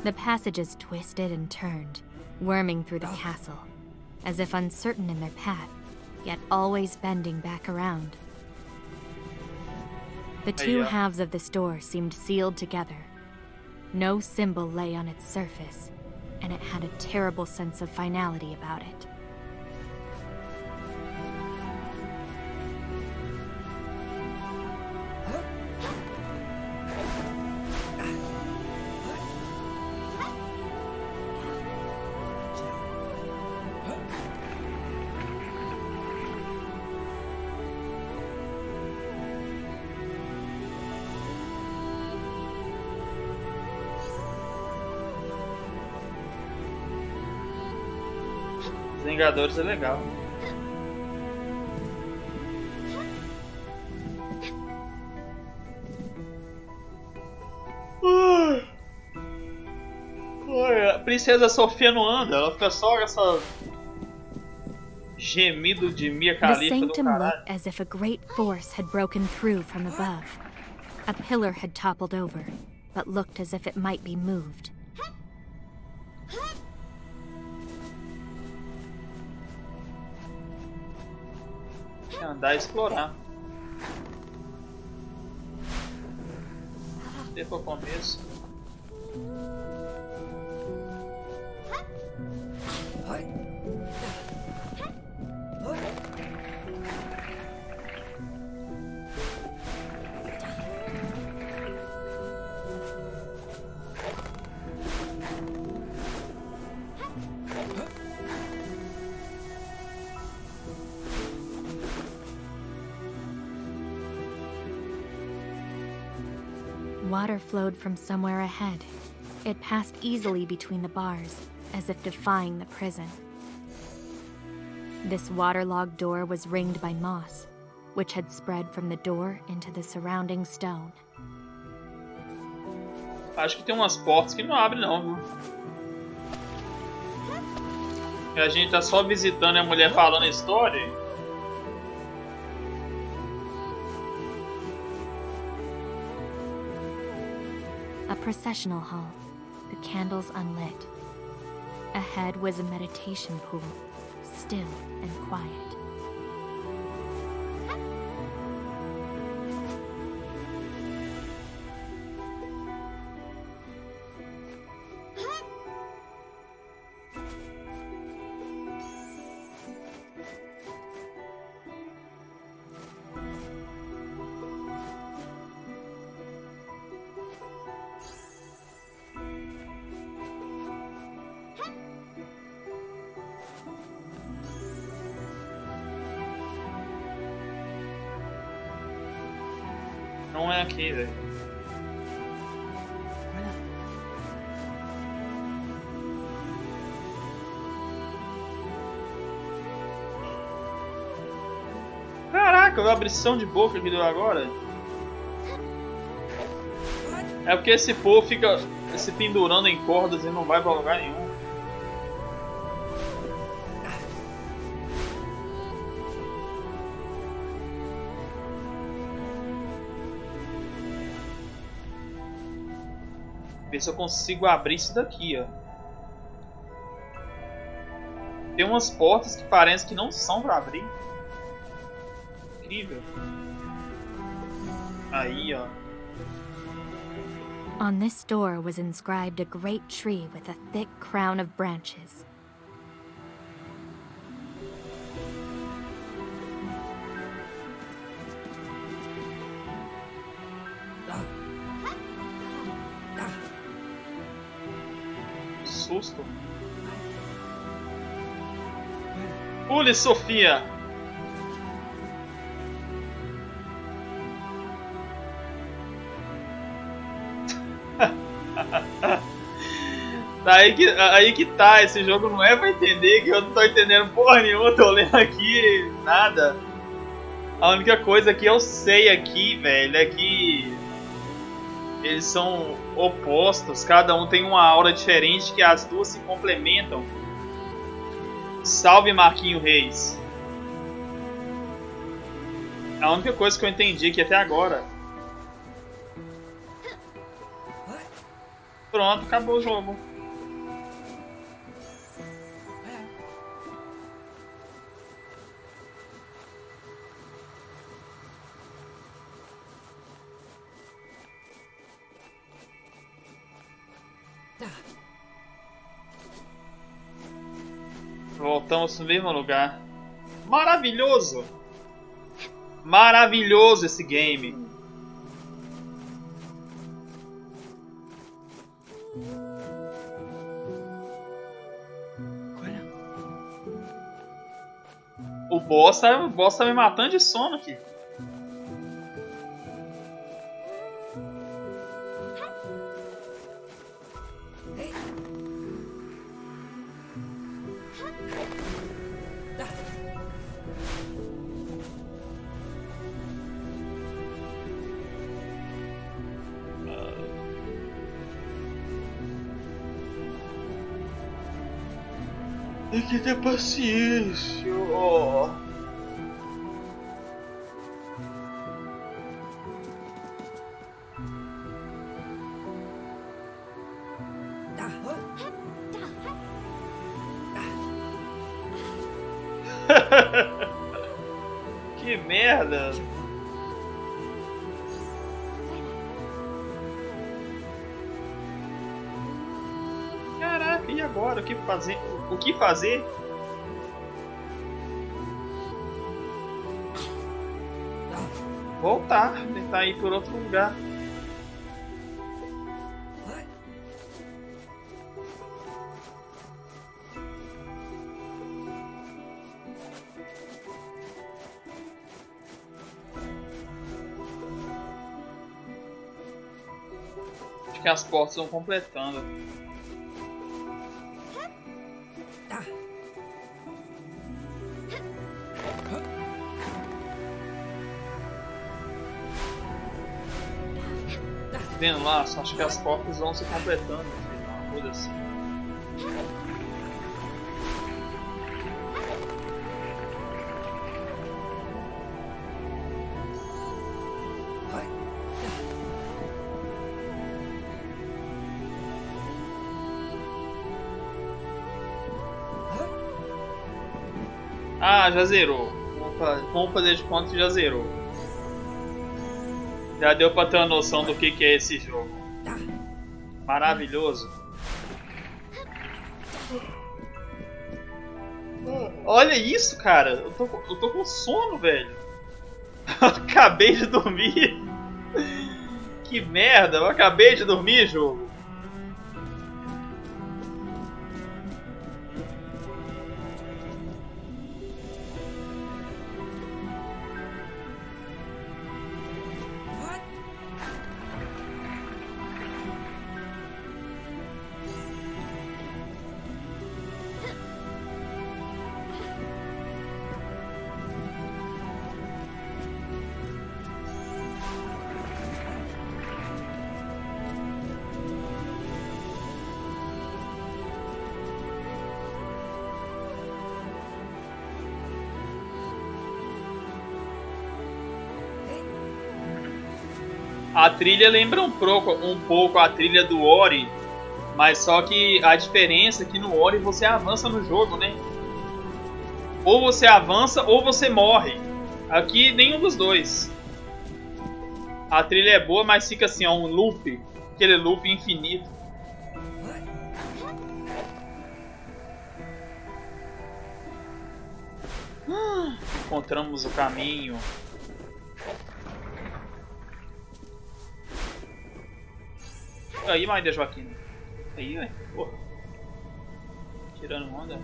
The passages twisted and turned, worming through the castle, as if uncertain in their path, yet always bending back around. The two halves of this door seemed sealed together. No symbol lay on its surface, and it had a terrible sense of finality about it. Os Vingadores é legal. A Princesa Sofia não anda, ela fica só com essa gemido de Mia The Khalifa do sanctum caralho. looked as if a great force had broken through from above. A pillar had toppled over, but looked as if it might be moved. Andar e explorar. Esse foi o começo. Water flowed from somewhere ahead. It passed easily between the bars, as if defying the prison. This waterlogged door was ringed by moss, which had spread from the door into the surrounding stone. Acho que tem umas portas que não abrem não, viu? E a gente tá só visitando a mulher falando a história. A processional hall, the candles unlit. Ahead was a meditation pool, still and quiet. Não é aqui, velho. Caraca, a abrição de boca que deu agora. É porque esse povo fica se pendurando em cordas e não vai pra lugar nenhum. Ver se eu consigo abrir isso daqui, ó. Tem umas portas que parecem que não são pra abrir. Incrível. Aí, ó. On this door was inscribed a great tree with a thick crown of branches. Susto. Pule, Sofia! Aí que tá, esse jogo não é pra entender, que eu não tô entendendo porra nenhuma, tô lendo aqui nada. A única coisa que eu sei aqui, velho, é que eles são opostos, cada um tem uma aura diferente, que as duas se complementam. Salve, Marquinho Reis. É a única coisa que eu entendi aqui até agora. Pronto, acabou o jogo. Voltamos no mesmo lugar. Maravilhoso! Maravilhoso esse game. O boss tá me matando de sono aqui. Tem que ter paciência. Oh. Que merda! Caraca, e agora? O que fazer? O que fazer? Voltar, tentar ir por outro lugar. Acho que as portas vão completando. Vendo lá, acho que as portas vão se completando, uma coisa assim. Ah, já zerou. Vamos fazer de conta que já zerou. Já deu pra ter uma noção do que é esse jogo. Maravilhoso. Olha isso, cara. Eu tô com sono, velho. Acabei de dormir. Que merda. Eu acabei de dormir, jogo. A trilha lembra um pouco a trilha do Ori, mas só que a diferença é que no Ori você avança no jogo, né? Ou você avança ou você morre. Aqui nenhum dos dois. A trilha é boa, mas fica assim, um loop, aquele loop infinito. Encontramos o caminho. Aí, Maida Joaquim. Aí, velho. Porra. Tirando onda.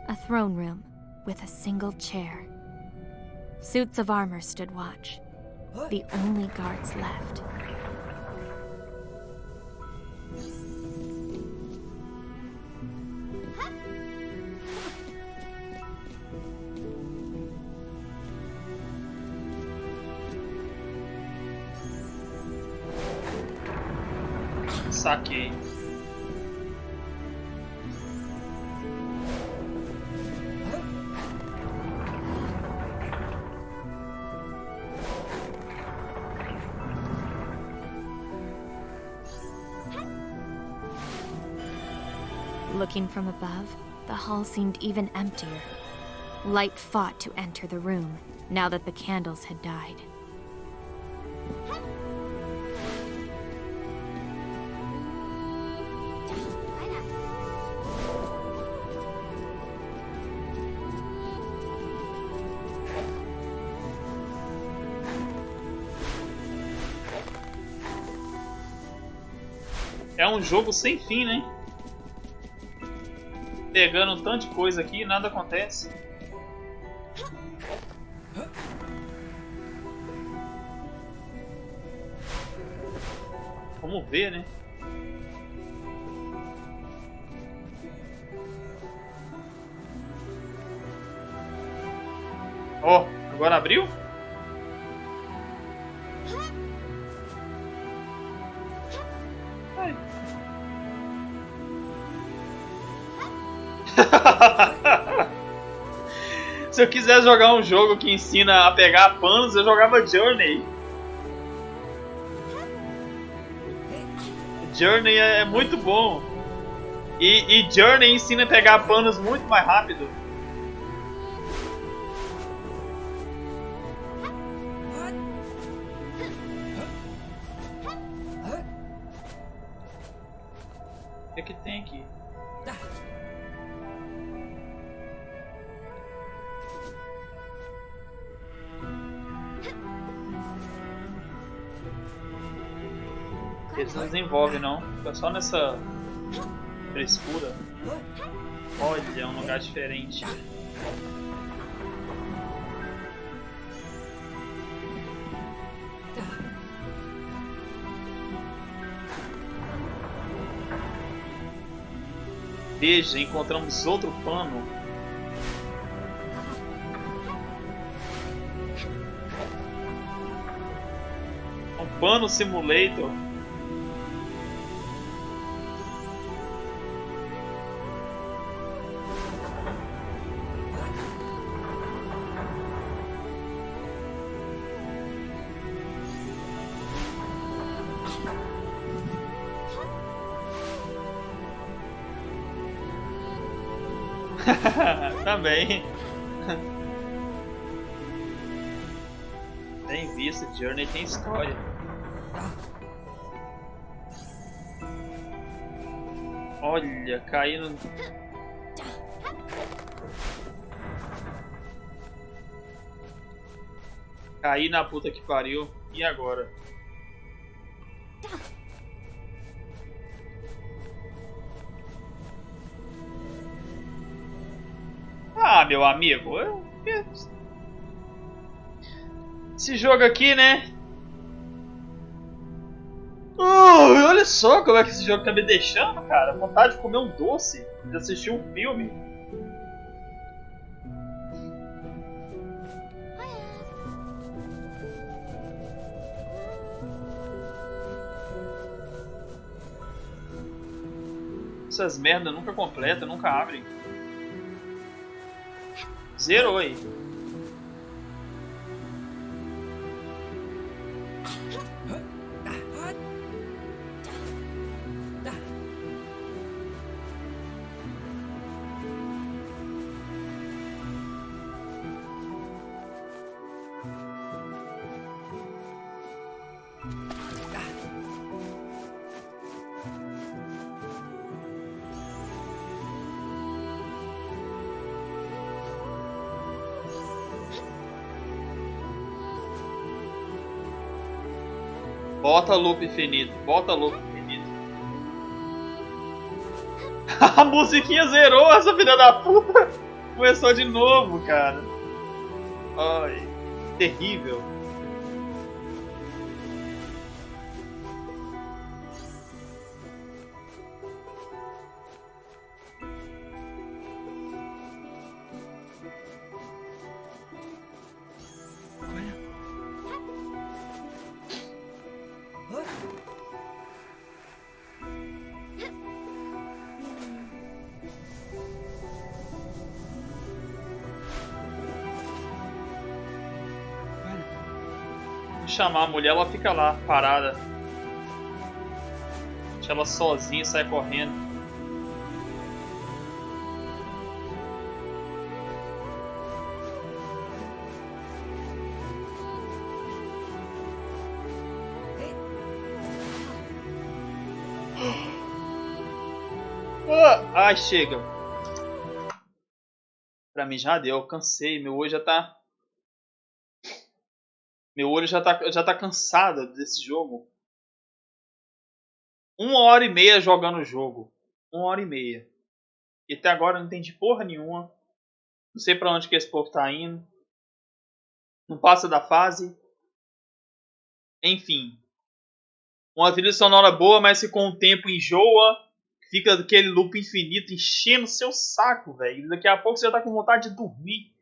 A throne room with a single chair. Suits of armor stood watch. The only guards left. Saquei. Looking from above, the hall seemed even emptier. Light fought to enter the room, now that the candles had died. É um jogo sem fim, né? Pegando um tanto de coisa aqui e nada acontece. Vamos ver, né? Ó, agora abriu? Ai. Se eu quiser jogar um jogo que ensina a pegar panos, eu jogava Journey. Journey é muito bom. E Journey ensina a pegar panos muito mais rápido. O que tem aqui? Eles não desenvolvem não, fica só nessa frescura. Olha, é um lugar diferente. Veja, encontramos outro pano. Um pano simulator. Também. Bem visto, Journey tem história. Olha, caindo. Caí na puta que pariu. E agora? Ah, meu amigo, esse jogo aqui, né? Olha só como é que esse jogo tá me deixando, cara. Vontade de comer um doce, de assistir um filme. Essas merdas nunca completam, nunca abrem. Zerou aí. Bota loop infinito, bota loop infinito. A musiquinha zerou, essa filha da puta. Começou de novo, cara. Ai, terrível. Chamar a mulher, ela fica lá, parada. Deixa ela sozinha e sai correndo. Ai, chega. Pra mim já deu, cansei, meu olho já tá... Meu olho já tá cansado desse jogo. 1h30 jogando o jogo. 1h30. E até agora eu não entendi porra nenhuma. Não sei pra onde que esse povo tá indo. Não passa da fase. Enfim. Uma trilha sonora boa, mas que com o tempo enjoa. Fica aquele loop infinito enchendo o seu saco, velho. Daqui a pouco você já tá com vontade de dormir.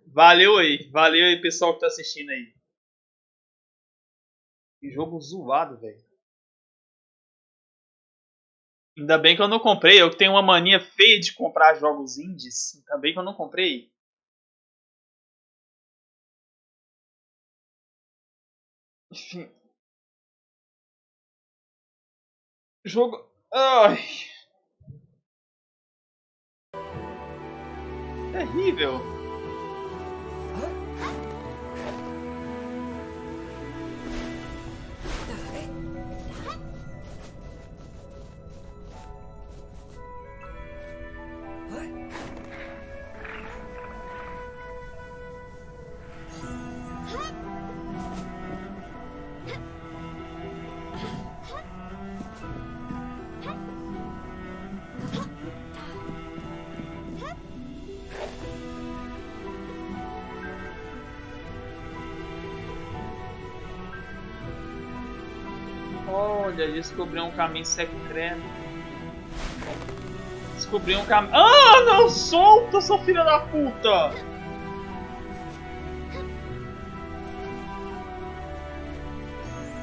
Valeu aí pessoal que tá assistindo aí. Que jogo zoado, velho. Ainda bem que eu não comprei. Eu que tenho uma mania feia de comprar jogos indies. Ainda bem que eu não comprei. Enfim. Jogo. Ai. Terrível. Olha, descobri um caminho secreto. Descobri um caminho. Ah, não solta, sua filha da puta!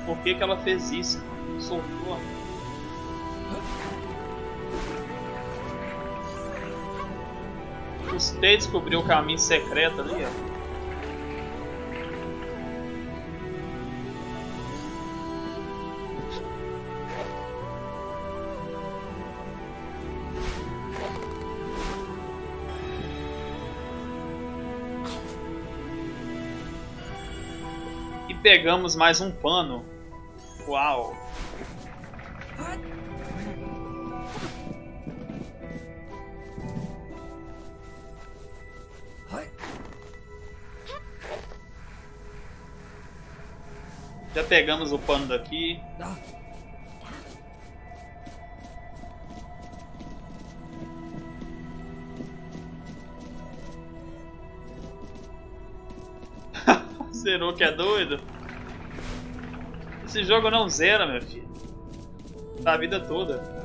Por que ela fez isso? Soltou. Custei descobrir o caminho secreto ali, ó. Pegamos mais um pano. Uau! Já pegamos o pano daqui. Zerou que é doido? Esse jogo não zera, meu filho. Tá a vida toda.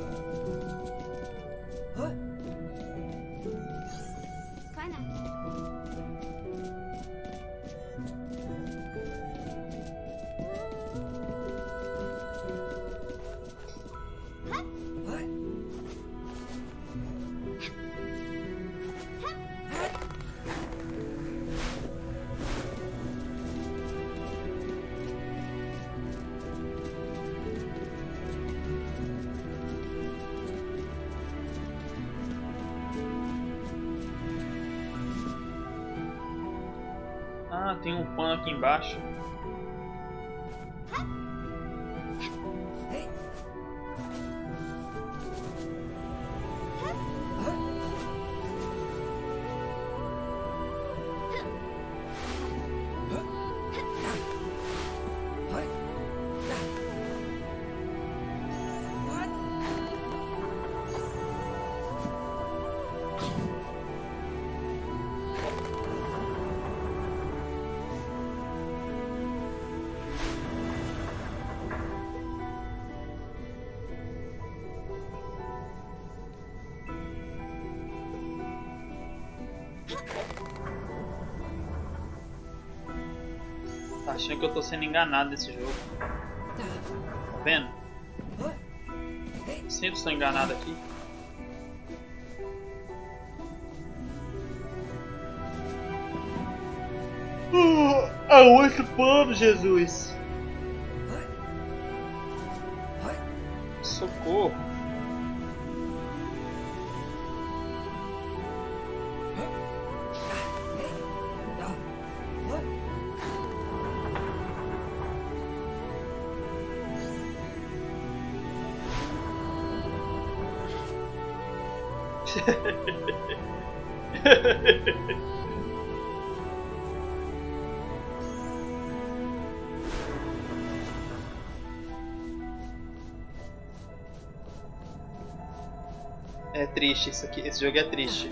Ah, tem um pano aqui embaixo. Tá achando que eu tô sendo enganado nesse jogo. Tá vendo? Eu sempre sou enganado aqui. Outro pano, Jesus! Socorro! É triste isso aqui, esse jogo é triste.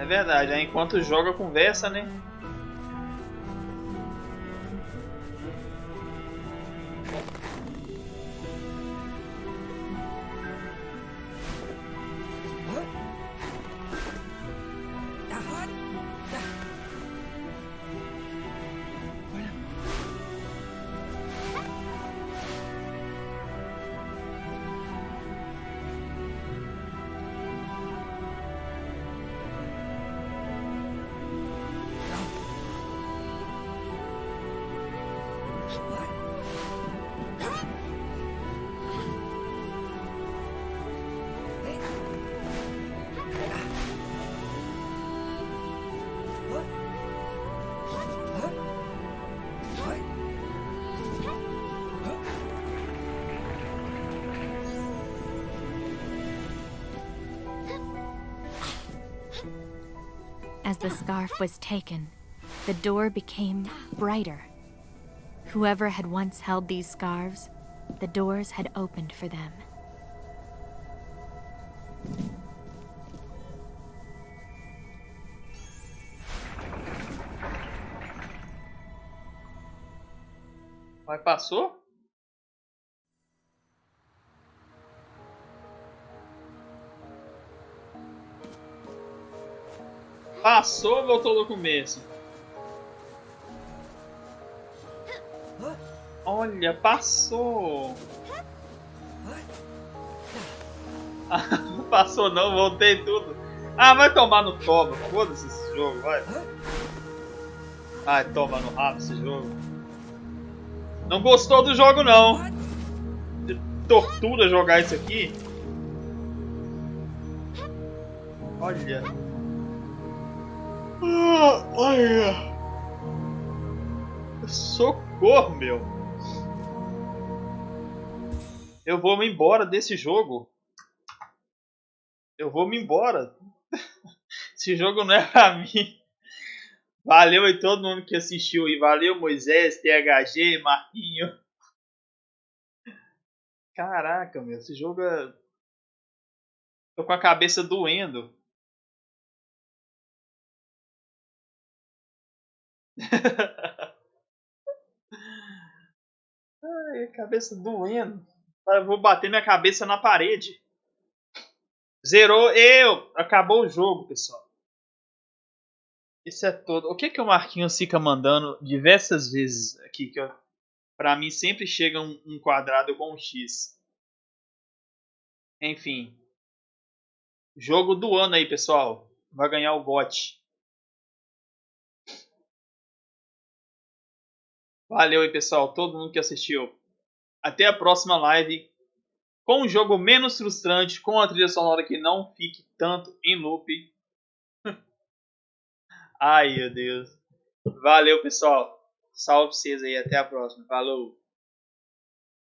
verdade. Aí enquanto joga, conversa, né? As the scarf was taken, the door became brighter. Whoever had once held these scarves, the doors had opened for them. Mas passou? Passou ou voltou do começo? Olha, passou! Não passou não, voltei tudo. Ah, vai tomar no toba. Foda-se esse jogo, vai. Ai, toma no rabo esse jogo. Não gostou do jogo não. Tortura jogar isso aqui. Olha. Olha. Socorro, meu. Eu vou me embora desse jogo. Eu vou me embora. Esse jogo não é pra mim. Valeu aí todo mundo que assistiu aí. Valeu Moisés, THG, Marquinho. Caraca, meu. Esse jogo é... Tô com a cabeça doendo. Ai, cabeça doendo. Eu vou bater minha cabeça na parede. Zerou. Acabou o jogo, pessoal. Isso é todo. O que que o Marquinhos fica mandando diversas vezes aqui? Que pra mim sempre chega um quadrado com um X. Enfim. Jogo do ano aí, pessoal. Vai ganhar o GOT. Valeu aí, pessoal. Todo mundo que assistiu. Até a próxima live. Com um jogo menos frustrante. Com a trilha sonora que não fique tanto em loop. Ai, meu Deus. Valeu, pessoal. Salve pra vocês aí. Até a próxima. Falou.